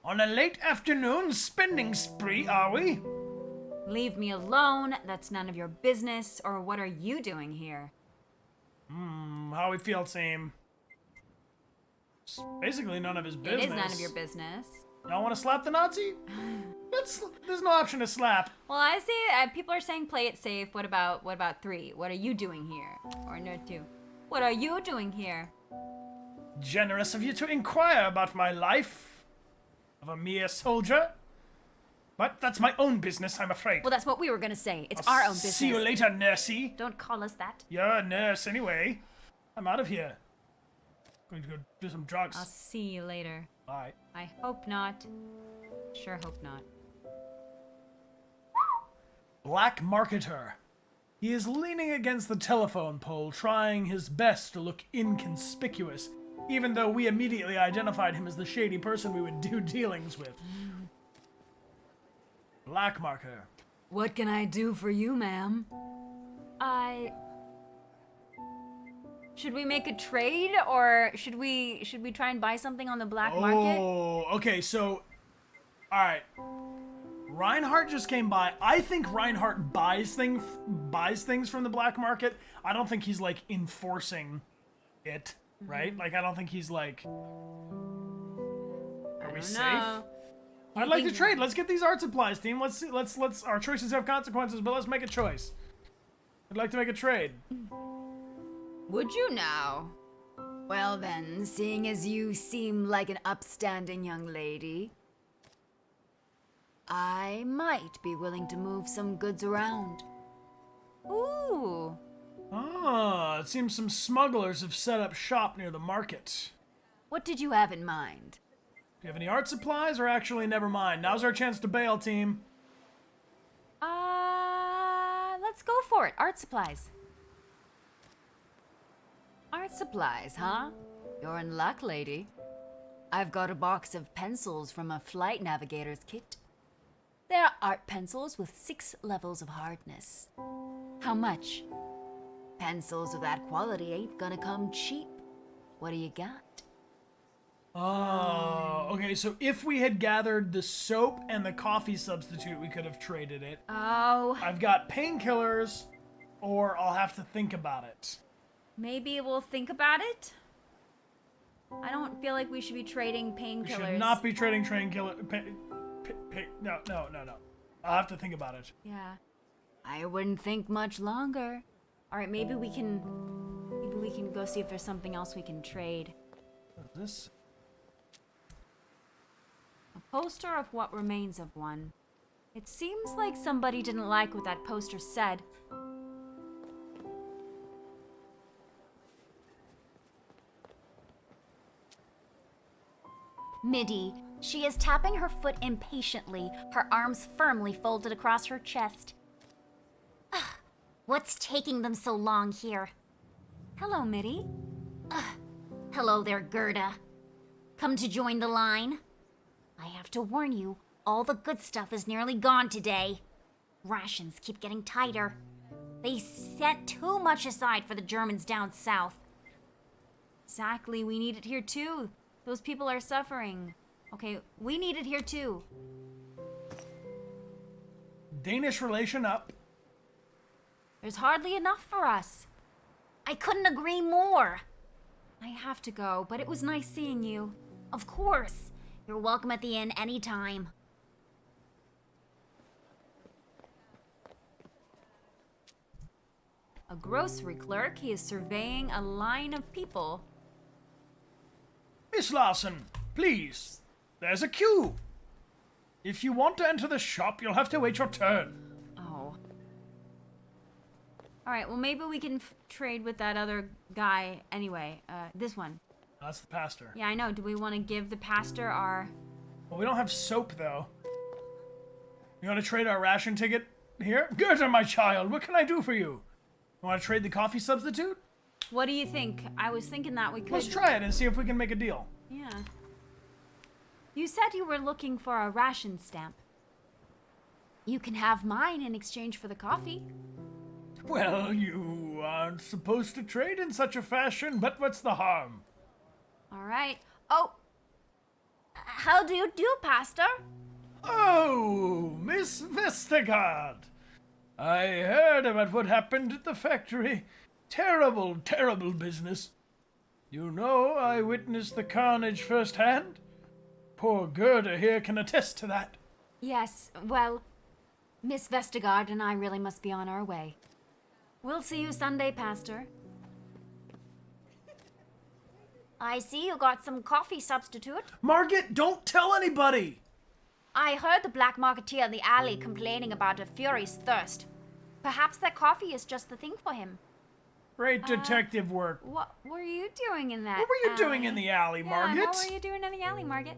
On a late afternoon spending spree, are we? Leave me alone. That's none of your business. Or what are you doing here? How we feel, team? It's basically none of his business. It is none of your business. Y'all want to slap the Nazi? There's no option to slap. Well, I see people are saying play it safe. What about 3? What are you doing here? Or no 2. What are you doing here? Generous of you to inquire about my life of a mere soldier. But that's my own business, I'm afraid. Well, that's what we were gonna say. It's our own business. See you later, nursey. Don't call us that. You're a nurse anyway. I'm out of here. Going to go do some drugs. I'll see you later. Bye. I hope not. Sure hope not. Black marketer. He is leaning against the telephone pole, trying his best to look inconspicuous, even though we immediately identified him as the shady person we would do dealings with. Black marketer. What can I do for you, ma'am? Should we make a trade, or should we try and buy something on the black market? Oh, okay, so... Alright. Reinhardt just came by. I think Reinhardt buys things from the black market. I don't think he's, like, enforcing it, right? Like, I don't think he's, like... Are we safe? I'd like to trade. Let's get these art supplies, team. Let's see. Let's. Our choices have consequences, but let's make a choice. I'd like to make a trade. Would you now? Well then, seeing as you seem like an upstanding young lady, I might be willing to move some goods around. Ooh. Ah, it seems some smugglers have set up shop near the market. What did you have in mind? Do you have any art supplies, or actually never mind? Now's our chance to bail, team. Let's go for it. Art supplies. Art supplies, huh? You're in luck, lady. I've got a box of pencils from a flight navigator's kit. They're art pencils with 6 levels of hardness. How much? Pencils of that quality ain't gonna come cheap. What do you got? Oh, okay, so if we had gathered the soap and the coffee substitute, we could have traded it. Oh. I've got painkillers, or I'll have to think about it. Maybe we'll think about it? I don't feel like we should be trading painkillers. We should not be trading painkiller. No. I'll have to think about it. Yeah. I wouldn't think much longer. Alright, maybe we can go see if there's something else we can trade. What is this? A poster of what remains of one. It seems like somebody didn't like what that poster said. Middy. She is tapping her foot impatiently, her arms firmly folded across her chest. Ugh, what's taking them so long here? Hello, Mitty. Hello there, Gerda. Come to join the line? I have to warn you, all the good stuff is nearly gone today. Rations keep getting tighter. They set too much aside for the Germans down south. Exactly, we need it here too. Those people are suffering. Okay, we need it here too. Danish relation up. There's hardly enough for us. I couldn't agree more. I have to go, but it was nice seeing you. Of course. You're welcome at the inn anytime. A grocery clerk, he is surveying a line of people. Miss Larson, please. There's a queue. If you want to enter the shop, you'll have to wait your turn. Oh. Alright, well maybe we can trade with that other guy anyway. This one. That's the pastor. Yeah, I know. Do we want to give the pastor our... Well, we don't have soap, though. You want to trade our ration ticket here? Gerda, my child, what can I do for you? You want to trade the coffee substitute? What do you think? I was thinking that we could... Let's try it and see if we can make a deal. Yeah. You said you were looking for a ration stamp. You can have mine in exchange for the coffee. Well, you aren't supposed to trade in such a fashion, but what's the harm? All right. Oh, how do you do, Pastor? Oh, Miss Vestergaard! I heard about what happened at the factory. Terrible, terrible business. You know, I witnessed the carnage firsthand. Poor Gerda here can attest to that. Yes, well, Miss Vestergaard and I really must be on our way. We'll see you Sunday, Pastor. I see you got some coffee substitute. Margit, don't tell anybody! I heard the black marketeer in the alley complaining about a furious thirst. Perhaps that coffee is just the thing for him. Great detective work. What were you doing in that What were you alley? doing in the alley, Margit? What were you doing in the alley, Margit?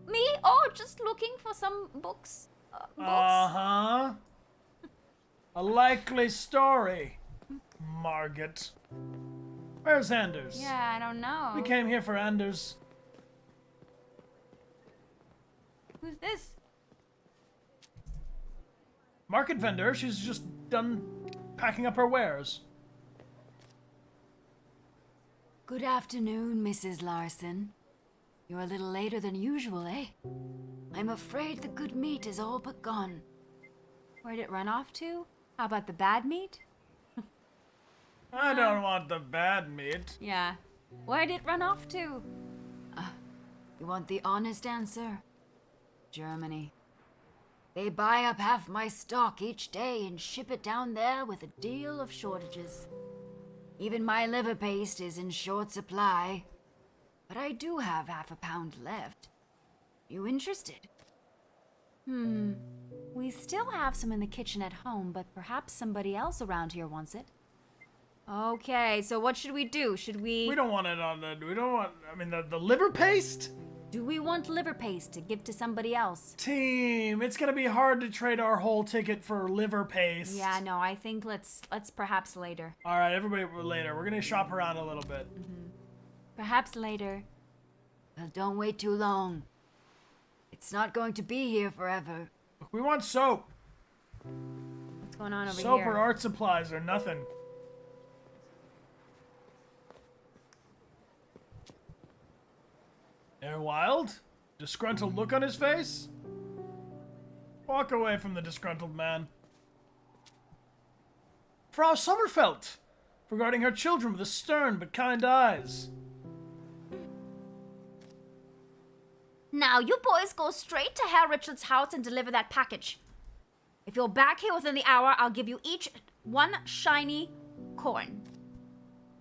Me? Oh, just looking for some books. Uh-huh. A likely story, Margit. Where's Anders? Yeah, I don't know. We came here for Anders. Who's this? Market vendor. She's just done packing up her wares. Good afternoon, Mrs. Larson. You're a little later than usual, eh? I'm afraid the good meat is all but gone. Where'd it run off to? How about the bad meat? I don't want the bad meat. Yeah. Where'd it run off to? You want the honest answer? Germany. They buy up half my stock each day and ship it down there with a deal of shortages. Even my liver paste is in short supply. But I do have half a pound left. You interested? We still have some in the kitchen at home, but perhaps somebody else around here wants it. Okay, so what should we do? Should we... We don't want it on the... We don't want... I mean, the liver paste? Do we want liver paste to give to somebody else? Team, it's gonna be hard to trade our whole ticket for liver paste. Yeah, no, I think let's perhaps later. All right, everybody, later. We're gonna shop around a little bit. Perhaps later. Well, don't wait too long. It's not going to be here forever. Look, we want soap. What's going on over Soap here? or art supplies or nothing. Air Wild? Disgruntled look on his face? Walk away from the disgruntled man. Frau Sommerfeld, regarding her children with the stern but kind eyes. Now, you boys go straight to Herr Richard's house and deliver that package. If you're back here within the hour, I'll give you each one shiny coin.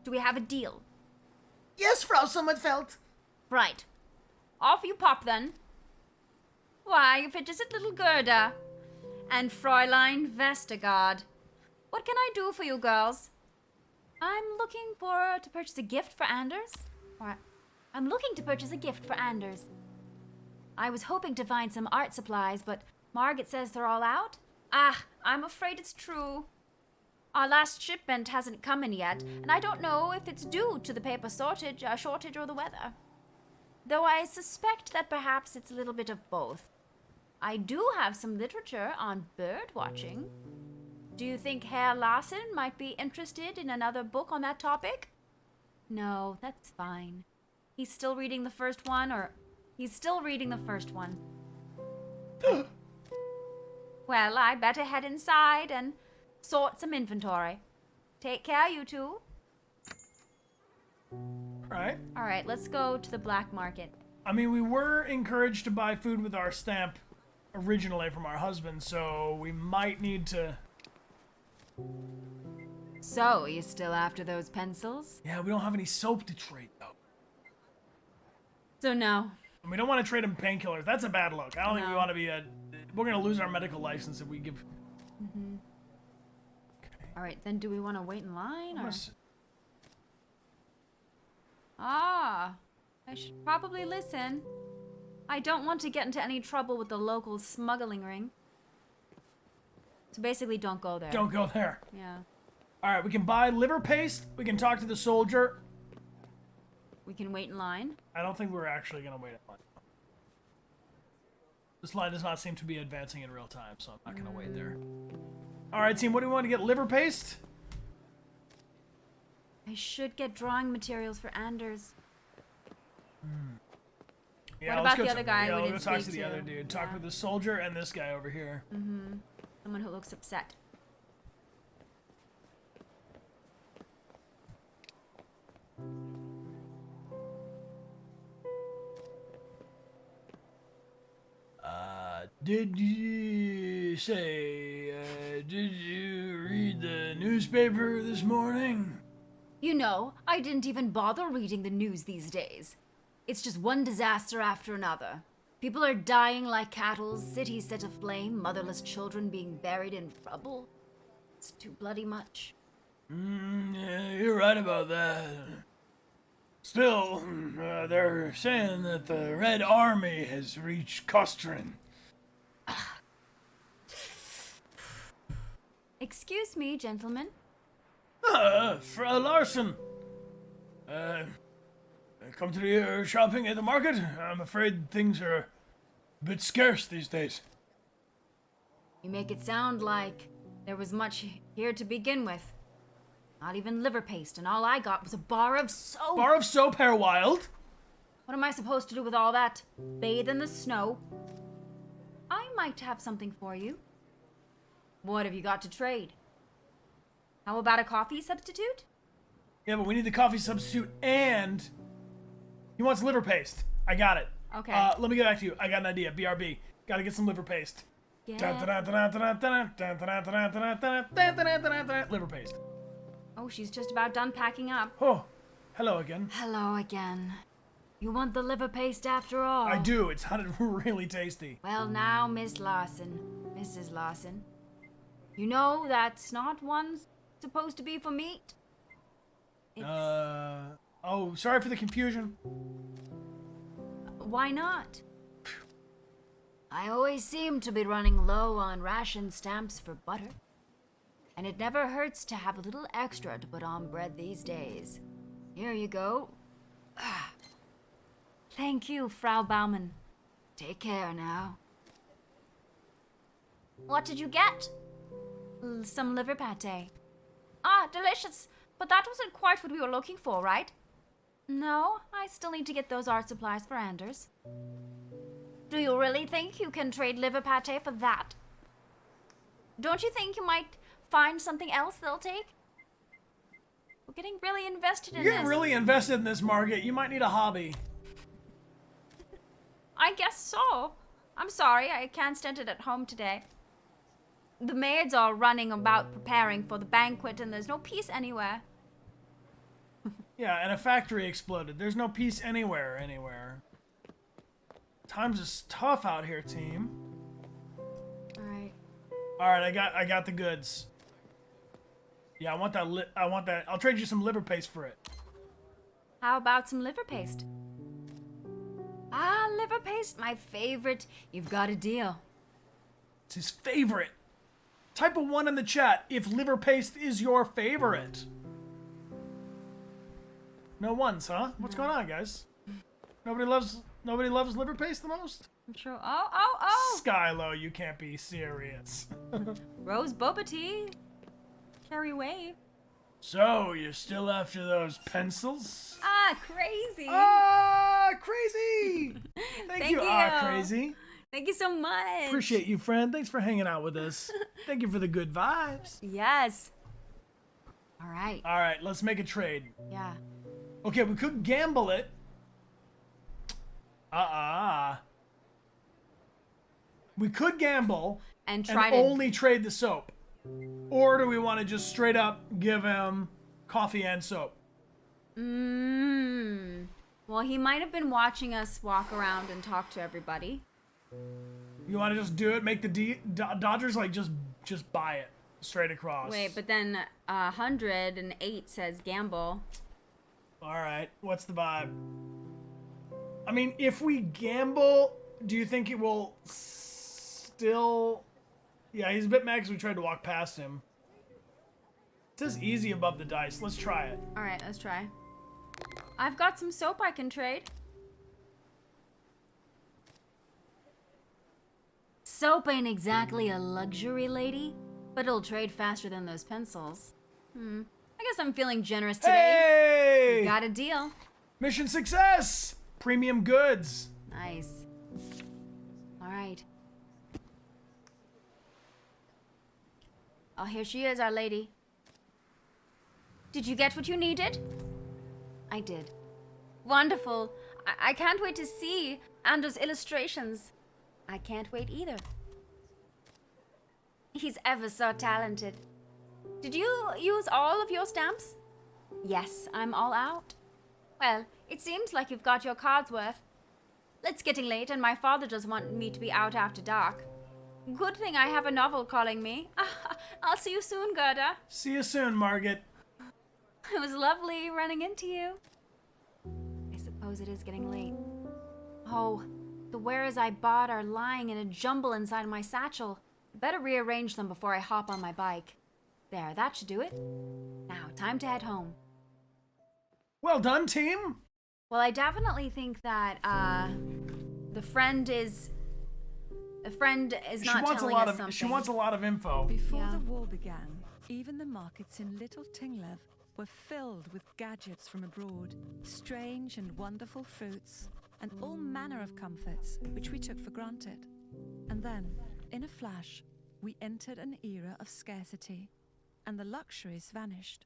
Do we have a deal? Yes, Frau Sommerfeld. Right. Off you pop, then. Why, if it isn't little Gerda and Fräulein Vestergaard. What can I do for you girls? I'm looking to purchase a gift for Anders. I'm looking to purchase a gift for Anders. I was hoping to find some art supplies, but Margit says they're all out. I'm afraid it's true. Our last shipment hasn't come in yet, and I don't know if it's due to the paper shortage or the weather. Though I suspect that perhaps it's a little bit of both. I do have some literature on bird watching. Do you think Herr Larsen might be interested in another book on that topic? No, that's fine. He's still reading the first one. Well, I better head inside and sort some inventory. Take care, you two. All Alright, let's go to the black market. I mean, we were encouraged to buy food with our stamp originally from our husband, so we might need to... So, you still after those pencils? Yeah, we don't have any soap to trade, though. So no. And we don't want to trade him painkillers. That's a bad look. I don't think we No. want to be a... We're going to lose our medical license if we give... Alright, then do we want to wait in line? Or? Unless- I should probably listen. I don't want to get into any trouble with the local smuggling ring. So basically, don't go there. Don't go there. Yeah. All right, we can buy liver paste. We can talk to the soldier. We can wait in line. I don't think we're actually going to wait in line. This line does not seem to be advancing in real time, so I'm not going to wait there. All right, team, what do we want to get? Liver paste? I should get drawing materials for Anders. Yeah, What let's about go the other guy Yeah, we we'll didn't go talk speak to the to? other dude. Talk Yeah. with the soldier and this guy over here. Someone who looks upset. Did you read the newspaper this morning? You know, I didn't even bother reading the news these days. It's just one disaster after another. People are dying like cattle, cities set aflame, motherless children being buried in rubble. It's too bloody much. Yeah, you're right about that. Still, they're saying that the Red Army has reached Kostrin. Excuse me, gentlemen. Frau Larson. Come to your shopping at the market? I'm afraid things are a bit scarce these days. You make it sound like there was much here to begin with. Not even liver paste, and all I got was a bar of soap. Bar of soap, Herr Wild? What am I supposed to do with all that? Bathe in the snow? I might have something for you. What have you got to trade? How about a coffee substitute? Yeah, but we need the coffee substitute and... He wants liver paste. I got it. Okay. Let me get back to you. I got an idea. BRB. Gotta get some liver paste. Liver paste. Oh, she's just about done packing up. Oh, hello again. Hello again. You want the liver paste after all? I do. It sounded really tasty. Well, now, Miss Larson, Mrs. Larson, you know that's not one supposed to be for meat. It's... Oh, sorry for the confusion. Why not? I always seem to be running low on ration stamps for butter. And it never hurts to have a little extra to put on bread these days. Here you go. Thank you, Frau Baumann. Take care now. What did you get? Some liver pate. Ah, delicious. But that wasn't quite what we were looking for, right? No, I still need to get those art supplies for Anders. Do you really think you can trade liver pate for that? Don't you think you might find something else they'll take? We're getting really invested in You're this. getting really invested in this market. You might need a hobby. I guess so. I'm sorry, I can't stand it at home today. The maids are running about preparing for the banquet, and there's no peace anywhere. Yeah, and a factory exploded. There's no peace anywhere. Times is tough out here, team. All right, I got the goods. Yeah, I want that. I'll trade you some liver paste for it. How about some liver paste? Ah, liver paste, my favorite. You've got a deal. It's his favorite. Type a 1 in the chat if liver paste is your favorite. No ones, huh? What's going on, guys? Nobody loves liver paste the most? I'm sure. Oh! Skylo, you can't be serious. Rose boba tea. Cherry wave. So, you're still after those pencils? Ah, crazy. Ah, crazy! Thank you, crazy. Thank you so much. Appreciate you, friend. Thanks for hanging out with us. Thank you for the good vibes. Yes. All right. All right, let's make a trade. Yeah. Okay, we could gamble it. We could gamble And try to only trade the soap. Or do we want to just straight up give him coffee and soap? Well, he might have been watching us walk around and talk to everybody. You want to just do it? Make the Dodgers like just buy it straight across. Wait, but then 108 says gamble. All right, what's the vibe? I mean, if we gamble, do you think it will still... Yeah, he's a bit mad because we tried to walk past him. It says easy above the dice. Let's try it. All right, let's try. I've got some soap I can trade. Soap ain't exactly a luxury, lady, but it'll trade faster than those pencils. I guess I'm feeling generous today. Hey! Got a deal. Mission success! Premium goods. Nice. All right. Oh, here she is, Our Lady. Did you get what you needed? I did. Wonderful. I can't wait to see Anders' illustrations. I can't wait either. He's ever so talented. Did you use all of your stamps? Yes, I'm all out. Well, it seems like you've got your cards worth. It's getting late and my father doesn't want me to be out after dark. Good thing I have a novel calling me. I'll see you soon, Gerda. See you soon, Margaret. It was lovely running into you. I suppose it is getting late. Oh, the wares I bought are lying in a jumble inside my satchel. Better rearrange them before I hop on my bike. There, that should do it. Now, time to head home. Well done, team. Well, I definitely think that the friend is not telling us something. She wants a lot of info. Before Yeah. the war began, even the markets in Little Tinglev were filled with gadgets from abroad, strange and wonderful fruits, and all manner of comforts which we took for granted. And then, in a flash, we entered an era of scarcity, and the luxuries vanished.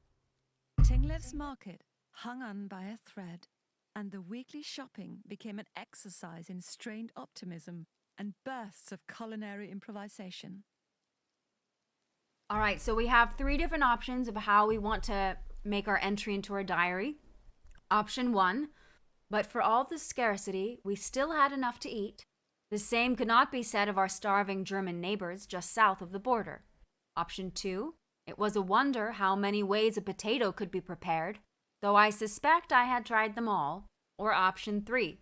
Tinglev's market hung on by a thread, and the weekly shopping became an exercise in strained optimism and bursts of culinary improvisation. All right, so we have 3 different options of how we want to make our entry into our diary. Option 1, but for all the scarcity, we still had enough to eat. The same could not be said of our starving German neighbors just south of the border. Option 2, it was a wonder how many ways a potato could be prepared, though I suspect I had tried them all. Or option 3,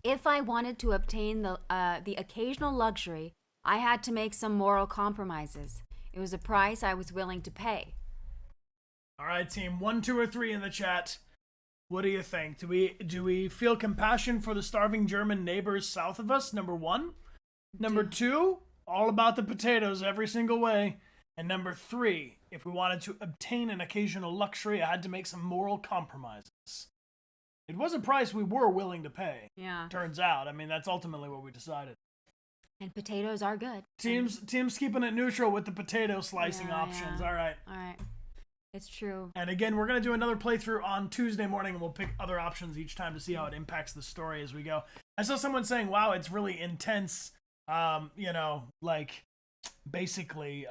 if I wanted to obtain the occasional luxury, I had to make some moral compromises. It was a price I was willing to pay. All right, team. 1, 2, or 3 in the chat. What do you think? Do we feel compassion for the starving German neighbors south of us? Number 1. Number 2, all about the potatoes every single way. And number 3, if we wanted to obtain an occasional luxury, I had to make some moral compromises. It was a price we were willing to pay. Yeah. Turns out. I mean, that's ultimately what we decided. And potatoes are good. Teams keeping it neutral with the potato slicing options. Yeah. All right. All right. It's true. And again, we're going to do another playthrough on Tuesday morning, and we'll pick other options each time to see how it impacts the story as we go. I saw someone saying, wow, it's really intense. Basically,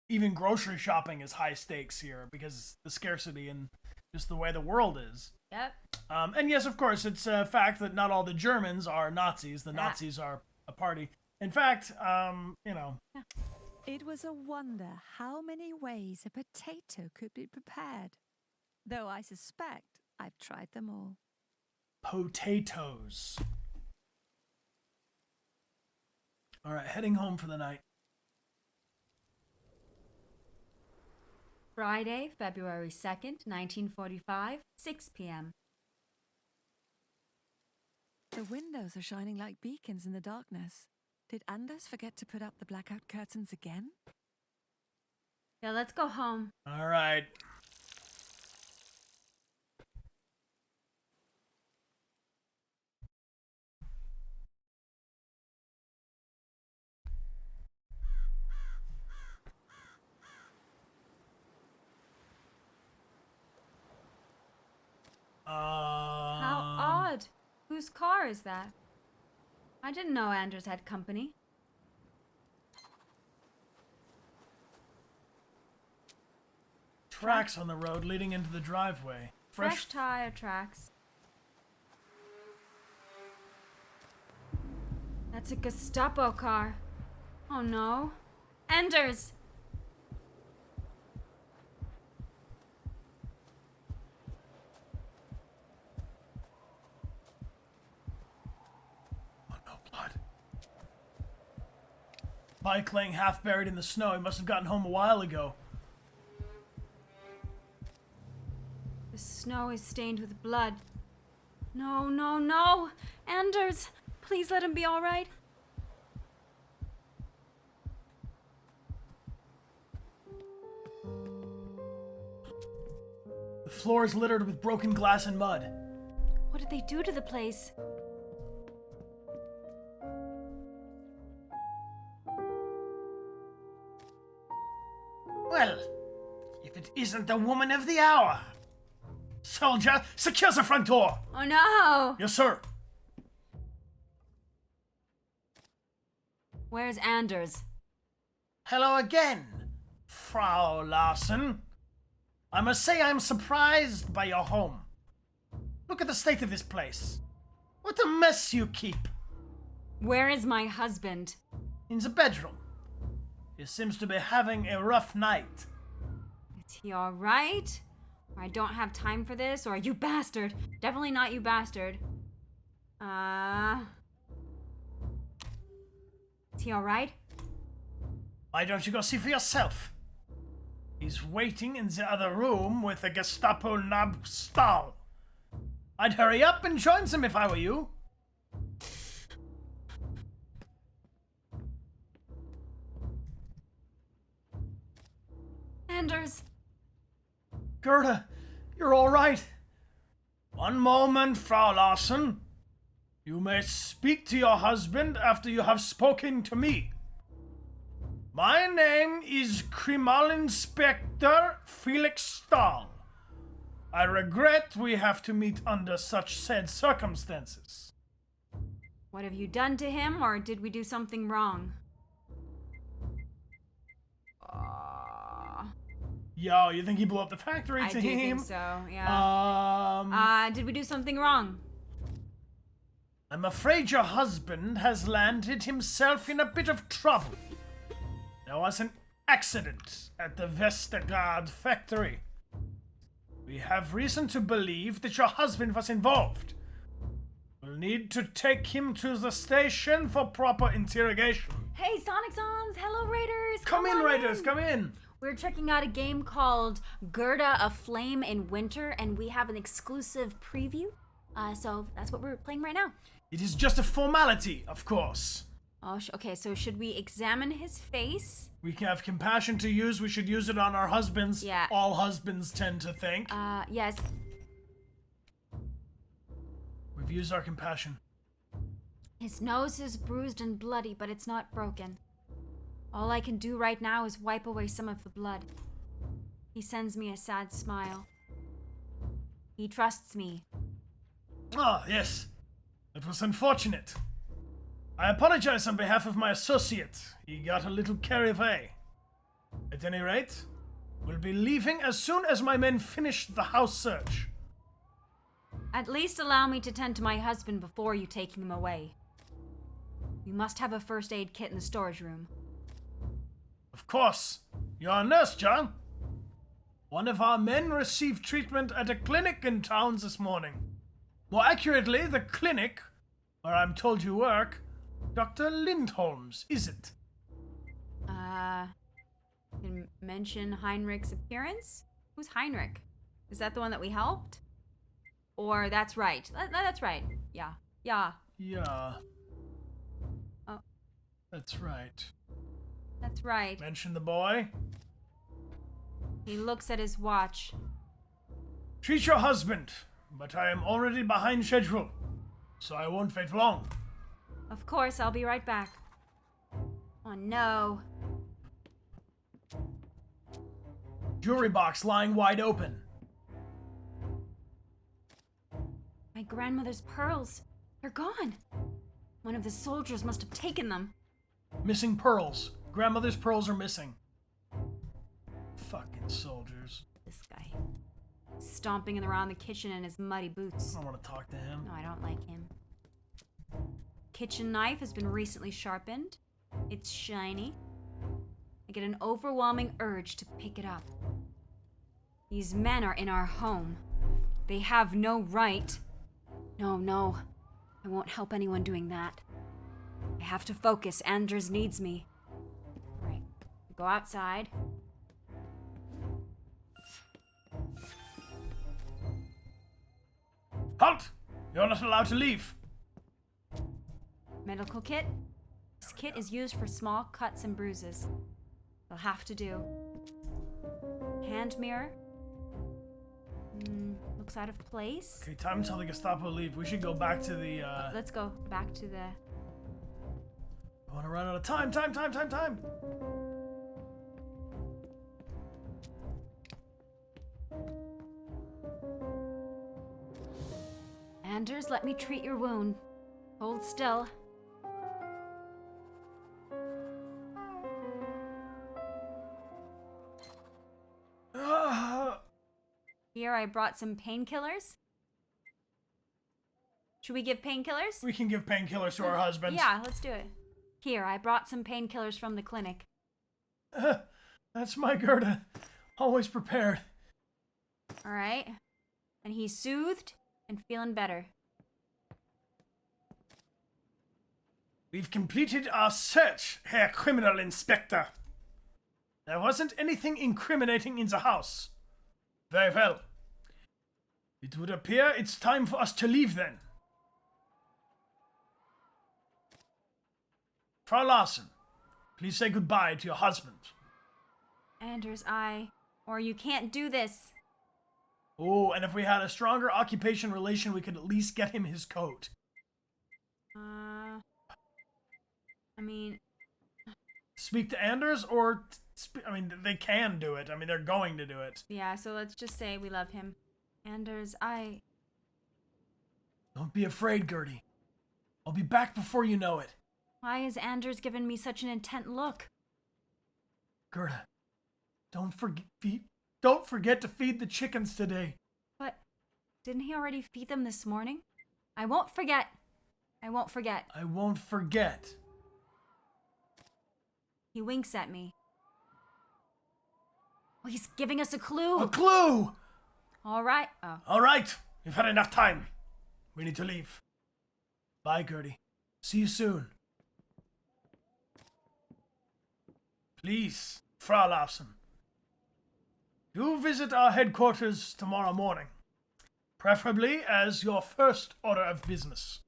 even grocery shopping is high stakes here because the scarcity and just the way the world is. Yep. And yes, of course, it's a fact that not all the Germans are Nazis. The Nazis are a party. In fact, It was a wonder how many ways a potato could be prepared, though I suspect I've tried them all. Potatoes. All right, heading home for the night. Friday, February 2nd, 1945, 6 p.m. The windows are shining like beacons in the darkness. Did Anders forget to put up the blackout curtains again? Yeah, let's go home. All right. How odd. Whose car is that? I didn't know Anders had company. Tracks on the road leading into the driveway. Fresh tire tracks. That's a Gestapo car. Oh no. Anders! Oh no, blood. Bike laying half buried in the snow. He must have gotten home a while ago. The snow is stained with blood. No, no, no! Anders! Please let him be alright. The floor is littered with broken glass and mud. What did they do to the place? Well, if it isn't the woman of the hour. Soldier, secure the front door. Oh no! Yes, sir. Where's Anders? Hello again, Frau Larson. I must say I'm surprised by your home. Look at the state of this place. What a mess you keep. Where is my husband? In the bedroom. He seems to be having a rough night. Is he alright? Or I don't have time for this, or you bastard. Definitely not you bastard. Is he alright? Why don't you go see for yourself? He's waiting in the other room with a Gestapo knob stall. I'd hurry up and join them if I were you. Anders! Gerda, you're all right. One moment, Frau Larson. You may speak to your husband after you have spoken to me. My name is Kriminalinspektor Felix Stahl. I regret we have to meet under such sad circumstances. What have you done to him, or did we do something wrong? Yo, you think he blew up the factory I to do him? think so, yeah. Did we do something wrong? I'm afraid your husband has landed himself in a bit of trouble. There was an accident at the Vestergaard factory. We have reason to believe that your husband was involved. We'll need to take him to the station for proper interrogation. Hey, Sonic Sons! Hello, Raiders! Come in, on Raiders, come in. We're checking out a game called Gerda, A Flame in Winter, and we have an exclusive preview. So that's what we're playing right now. It is just a formality, of course. Oh, okay, so should we examine his face? We can have compassion to use. We should use it on our husbands. Yeah. All husbands tend to think. Yes. We've used our compassion. His nose is bruised and bloody, but it's not broken. All I can do right now is wipe away some of the blood. He sends me a sad smile. He trusts me. Ah, yes. It was unfortunate. I apologize on behalf of my associate. He got a little carried away. At any rate, we'll be leaving as soon as my men finish the house search. At least allow me to tend to my husband before you take him away. You must have a first aid kit in the storage room. Of course. You're a nurse, John. One of our men received treatment at a clinic in town this morning. More accurately, the clinic where I'm told you work. Dr. Lindholm's, is it? Didn't mention Heinrich's appearance? Who's Heinrich? Is that the one that we helped? Or that's right. That's right. Yeah. Yeah. Oh. That's right. That's right. Mention the boy. He looks at his watch. Treat your husband, but I am already behind schedule, so I won't wait long. Of course, I'll be right back. Oh no. Jewelry box lying wide open. My grandmother's pearls. They're gone. One of the soldiers must have taken them. Missing pearls. Grandmother's pearls are missing. Fucking soldiers. This guy. Stomping around the kitchen in his muddy boots. I don't want to talk to him. No, I don't like him. Kitchen knife has been recently sharpened. It's shiny. I get an overwhelming urge to pick it up. These men are in our home. They have no right. No. I won't help anyone doing that. I have to focus. Anders needs me. Right. Go outside. Halt! You're not allowed to leave. Medical kit. This kit is used for small cuts and bruises. They'll have to do. Hand mirror. Looks out of place. Okay, time until the Gestapo leave. We should go back to the, Let's go back to the... I want to run out of time. Time. Anders, let me treat your wound. Hold still. Here, I brought some painkillers. Should we give painkillers? We can give painkillers to our husbands. Yeah, let's do it. Here, I brought some painkillers from the clinic. That's my Gerda. Always prepared. All right. And he's soothed and feeling better. We've completed our search, Herr Criminal Inspector. There wasn't anything incriminating in the house. Very well. It would appear it's time for us to leave then. Frau Larsen, please say goodbye to your husband. Anders, or you can't do this. Oh, and if we had a stronger occupation relation, we could at least get him his coat. I mean... Speak to Anders, or... they can do it. They're going to do it. Yeah, so let's just say we love him. Anders, Don't be afraid, Gertie. I'll be back before you know it. Why has Anders given me such an intent look? Gerda, don't forget to feed the chickens today. But didn't he already feed them this morning? I won't forget. I won't forget. I won't forget. He winks at me. Oh, he's giving us a clue. A clue! All right. Oh. All right. We've had enough time. We need to leave. Bye, Gertie. See you soon. Please, Frau Larsen. Do visit our headquarters tomorrow morning. Preferably as your first order of business.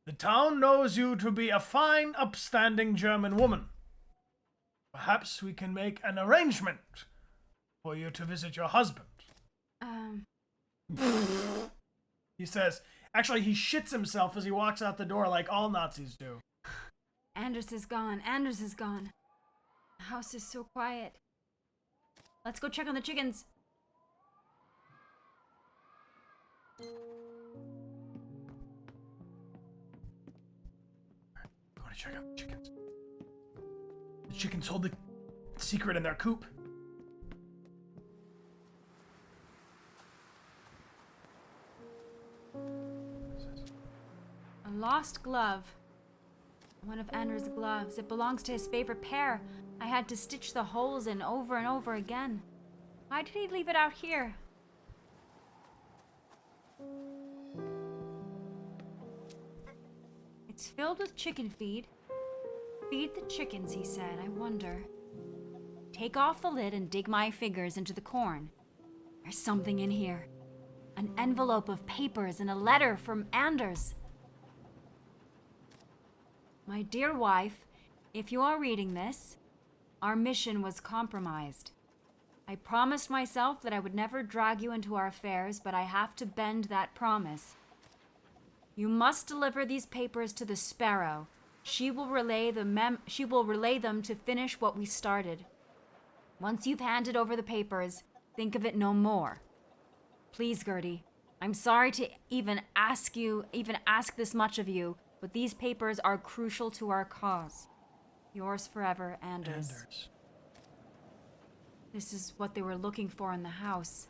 The town knows you to be a fine, upstanding German woman. Perhaps we can make an arrangement for you to visit your husband. He says, actually, he shits himself as he walks out the door like all Nazis do. Anders is gone. Anders is gone. The house is so quiet. Let's go check on the chickens. Go to check out the chickens. The chickens hold the secret in their coop. A lost glove. One of Anders' gloves. It belongs to his favorite pair. I had to stitch the holes in over and over again. Why did he leave it out here? It's filled with chicken feed. Feed the chickens, he said. I wonder. Take off the lid and dig my fingers into the corn. There's something in here. An envelope of papers and a letter from Anders. My dear wife, if you are reading this, our mission was compromised. I promised myself that I would never drag you into our affairs, but I have to bend that promise. You must deliver these papers to the Sparrow. She will relay them to finish what we started. Once you've handed over the papers, think of it no more. Please, Gertie, I'm sorry to even ask this much of you, but these papers are crucial to our cause. Yours forever, Anders. This is what they were looking for in the house.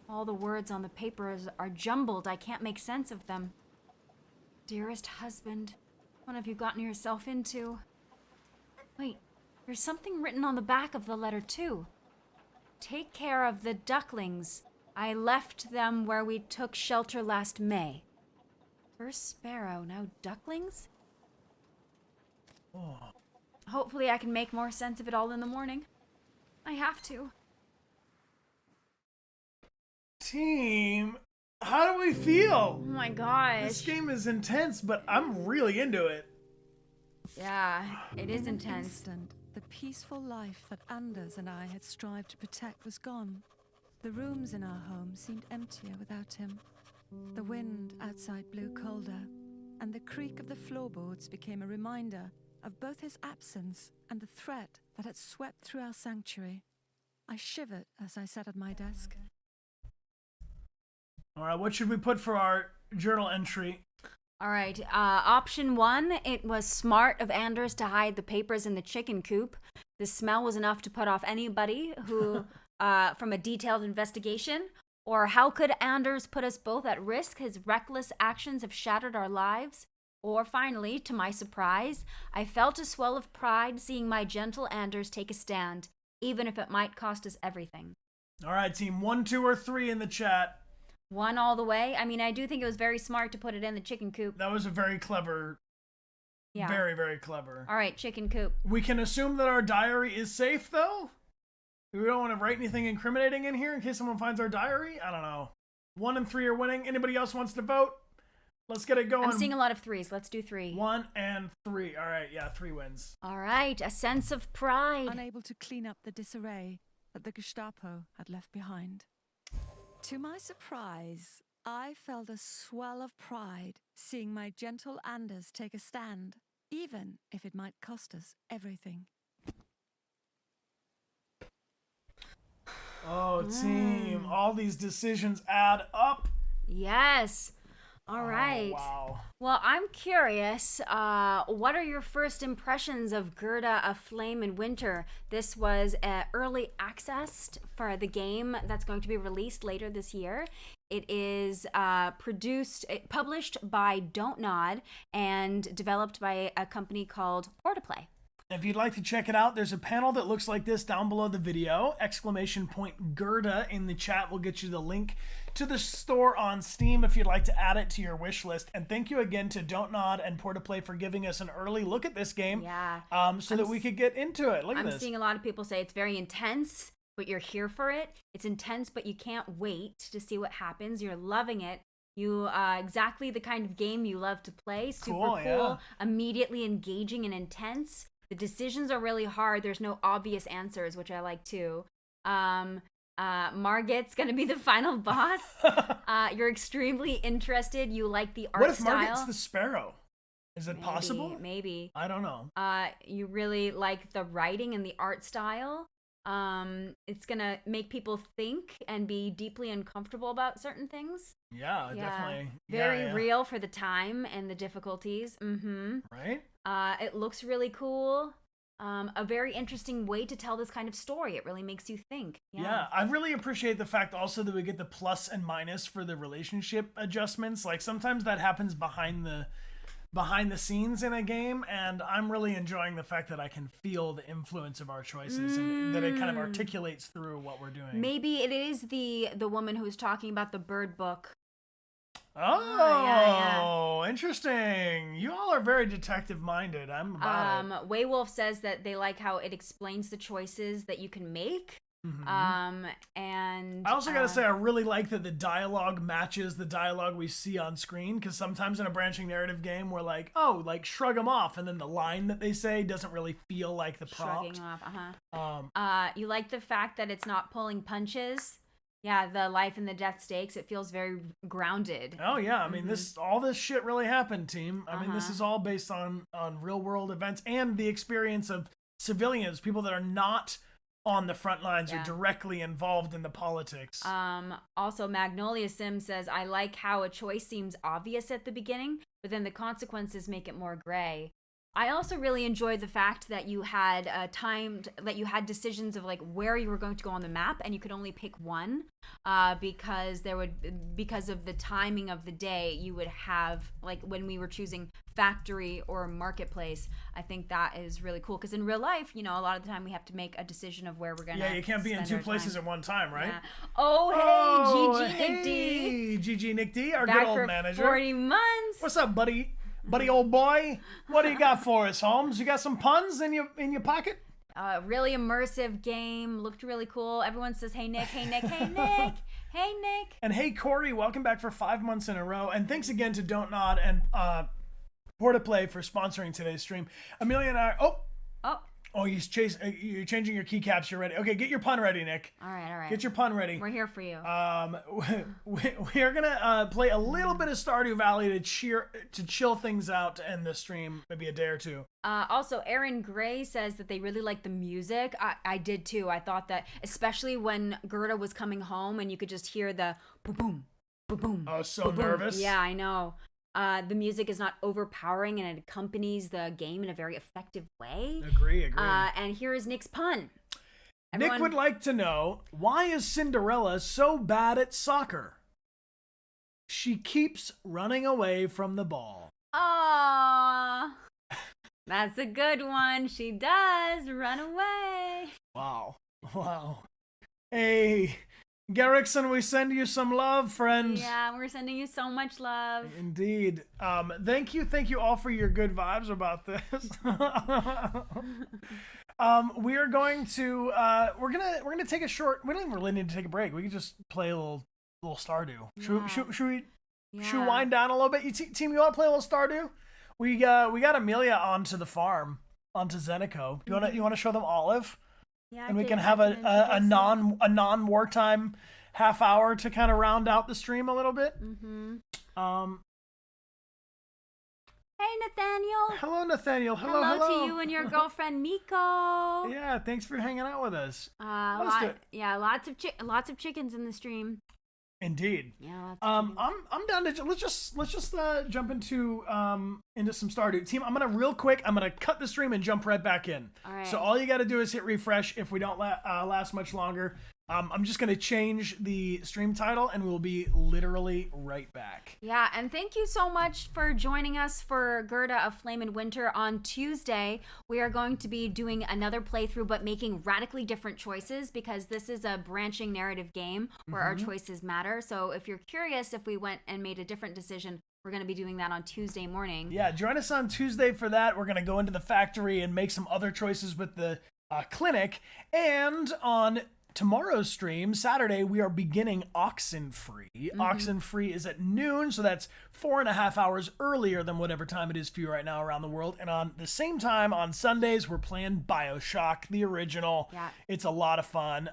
All the words on the papers are jumbled. I can't make sense of them. Dearest husband, what have you gotten yourself into? Wait, there's something written on the back of the letter, too. Take care of the ducklings. I left them where we took shelter last May. First sparrow, now ducklings? Oh. Hopefully I can make more sense of it all in the morning. I have to. Team, how do we feel? Oh my gosh. This game is intense, but I'm really into it. Yeah, it is In an intense. instant, the peaceful life that Anders and I had strived to protect was gone. The rooms in our home seemed emptier without him. The wind outside blew colder, and the creak of the floorboards became a reminder of both his absence and the threat that had swept through our sanctuary. I shivered as I sat at my desk. All right, what should we put for our journal entry. All right. Option 1, it was smart of Anders to hide the papers in the chicken coop. The smell was enough to put off anybody who, from a detailed investigation. Or how could Anders put us both at risk? His reckless actions have shattered our lives. Or finally, to my surprise, I felt a swell of pride seeing my gentle Anders take a stand, even if it might cost us everything. All right, team 1, 2, or 3 in the chat. 1 all the way. I mean, I do think it was very smart to put it in the chicken coop. That was a very clever, very, very clever. All right, chicken coop. We can assume that our diary is safe, though? We don't want to write anything incriminating in here in case someone finds our diary? I don't know. 1 and 3 are winning. Anybody else wants to vote? Let's get it going. I'm seeing a lot of 3s. Let's do 3. 1 and 3. All right, yeah, 3 wins. All right, a sense of pride. Unable to clean up the disarray that the Gestapo had left behind. To my surprise, I felt a swell of pride seeing my gentle Anders take a stand, even if it might cost us everything. Oh, team, all these decisions add up. Yes. All right. Wow. Well, I'm curious, what are your first impressions of Gerda, A Flame in Winter? This was early access for the game that's going to be released later this year. It is published by Dontnod and developed by a company called Portaplay. If you'd like to check it out, there's a panel that looks like this down below the video. ! Gerda in the chat will get you the link to the store on Steam if you'd like to add it to your wish list. And thank you again to Dontnod and Portaplay for giving us an early look at this game. Yeah. So that we could get into it. Look at this. I'm seeing a lot of people say it's very intense, but you're here for it. It's intense, but you can't wait to see what happens. You're loving it. You exactly the kind of game you love to play. Super cool. Yeah. Immediately engaging and intense. The decisions are really hard. There's no obvious answers, which I like too. Margit's gonna be the final boss. You're extremely interested. You like the art style. What if Margit's the sparrow? Is it possible? Maybe. I don't know. You really like the writing and the art style. It's gonna make people think and be deeply uncomfortable about certain things. Yeah, definitely. Very real for the time and the difficulties. Mm-hmm. Right? It looks really cool. A very interesting way to tell this kind of story. It really makes you think. Yeah, I really appreciate the fact also that we get the plus and minus for the relationship adjustments. Like sometimes that happens behind the scenes in a game, and I'm really enjoying the fact that I can feel the influence of our choices and that it kind of articulates through what we're doing. Maybe it is the woman who was talking about the bird book. Oh, interesting. You all are very detective minded. I'm about it. Waywolf says that they like how it explains the choices that you can make. Mm-hmm. And I also gotta say, I really like that the dialogue matches the dialogue we see on screen, because sometimes in a branching narrative game we're like, oh, like shrug them off, and then the line that they say doesn't really feel like the prompt. Shrugging off, you like the fact that it's not pulling punches. Yeah, the life and the death stakes, it feels very grounded. Oh yeah, I mean all this shit really happened, team. I mean, this is all based on real world events and the experience of civilians, people that are not on the front lines or directly involved in the politics. Also, Magnolia Sim says, I like how a choice seems obvious at the beginning, but then the consequences make it more gray. I also really enjoyed the fact that you had decisions of like where you were going to go on the map, and you could only pick one because of the timing of the day. You would have, like when we were choosing factory or marketplace. I think that is really cool because in real life, a lot of the time we have to make a decision of where we're gonna. Yeah, you can't be in two places at one time, right? Yeah. Oh, hey, GG Nick D. Hey, GG Nick D, our Back good old for manager. 40 months. What's up, buddy? Buddy, old boy, what do you got for us, Holmes? You got some puns in your pocket? Really immersive game. Looked really cool. Everyone says, hey, Nick, hey, Nick, hey, Nick, hey, Nick. And hey, Corey, welcome back for 5 months in a row. And thanks again to Dontnod and Portaplay for sponsoring today's stream. Amelia and I... Oh, you're changing your keycaps. You're ready. Okay, get your pun ready, Nick. All right. Get your pun ready. We're here for you. We are gonna play a little bit of Stardew Valley to chill things out to end the stream, maybe a day or two. Also, Aaron Gray says that they really like the music. I did too. I thought that, especially when Gerda was coming home and you could just hear the boom, boom, boom, boom. I was so boom, boom. nervous. Yeah, I know. The music is not overpowering and it accompanies the game in a very effective way. Agree. And here is Nick's pun. Nick would like to know, why is Cinderella so bad at soccer? She keeps running away from the ball. Aww. That's a good one. She does run away. Wow. Hey, Garrickson, we send you some love, friend. Yeah, we're sending you so much love. Indeed. Thank you all for your good vibes about this. We are going to we're gonna take a short. We don't even really need to take a break. We can just play a little Stardew. Should we wind down a little bit? Team, you want to play a little Stardew? We got Amelia onto the farm, onto Zenico. You want to show them Olive? Yeah, and we can have a non wartime half hour to kind of round out the stream a little bit. Mm-hmm. Hey, Nathaniel. Hello, Nathaniel. Hello to you and your girlfriend Miko. Yeah, thanks for hanging out with us. Lots of chickens in the stream. Indeed. Yeah. I'm down to let's just jump into some Stardew. Team, I'm gonna cut the stream and jump right back in. All right. So all you got to do is hit refresh. If we don't last much longer, I'm just gonna change the stream title and we'll be literally right back. Yeah, and thank you so much for joining us for Gerda of Flame and Winter. On Tuesday, we are going to be doing another playthrough, but making radically different choices because this is a branching narrative game where our choices matter. So if you're curious if we went and made a different decision, we're going to be doing that on Tuesday morning. Yeah, join us on Tuesday for that. We're going to go into the factory and make some other choices with the clinic. And on tomorrow's stream, Saturday, we are beginning Oxenfree. Oxenfree is at noon, so that's 4.5 hours earlier than whatever time it is for you right now around the world. And on the same time, on Sundays, we're playing BioShock, the original. Yeah. It's a lot of fun.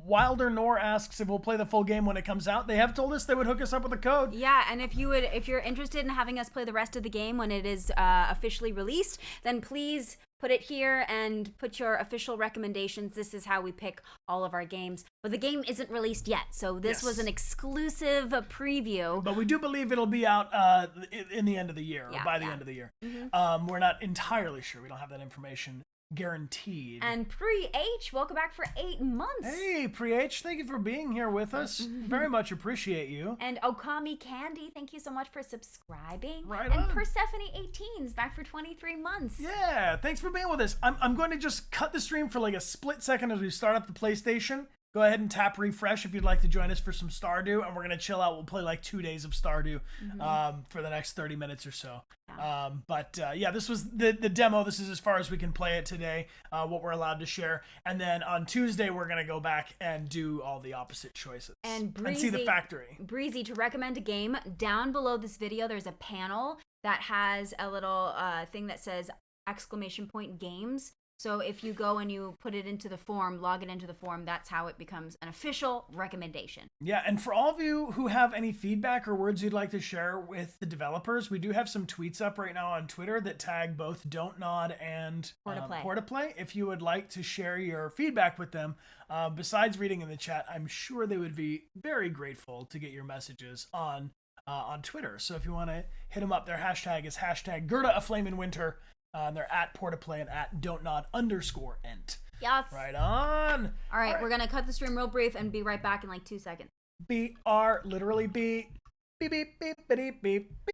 Wilder Nor asks if we'll play the full game when it comes out. They have told us they would hook us up with a code. Yeah, and if you're interested in having us play the rest of the game when it is officially released, then please put it here and put your official recommendations. This is how we pick all of our games. But the game isn't released yet, so this was an exclusive preview. But we do believe it'll be out in the end of the year, or by the end of the year. We're not entirely sure. We don't have that information guaranteed. And Pre-H, welcome back for 8 months. Hey, Pre-H, thank you for being here with us. Very much appreciate you. And Okami Candy, thank you so much for subscribing. Right and on. Persephone 18's back for 23 months. Yeah, thanks for being with us. I'm going to just cut the stream for like a split second as we start up the PlayStation. Go ahead and tap refresh if you'd like to join us for some Stardew, and we're going to chill out. We'll play like 2 days of Stardew for the next 30 minutes or so. Yeah. This was the demo. This is as far as we can play it today, what we're allowed to share. And then on Tuesday, we're going to go back and do all the opposite choices. And see the factory. Breezy, to recommend a game, down below this video, there's a panel that has a little thing that says !games. So if you go and you put it into the form, log it into the form, that's how it becomes an official recommendation. Yeah, and for all of you who have any feedback or words you'd like to share with the developers, we do have some tweets up right now on Twitter that tag both Dontnod and Portaplay. If you would like to share your feedback with them, besides reading in the chat, I'm sure they would be very grateful to get your messages on Twitter. So if you want to hit them up, their hashtag is #Gerda of Flame in Winter. They're at Portaplay and at Dontnod_ent. Yes. Right on. All right, we're going to cut the stream real brief and be right back in like 2 seconds. BR, literally beep, beep, beep, beep, beep, beep, beep.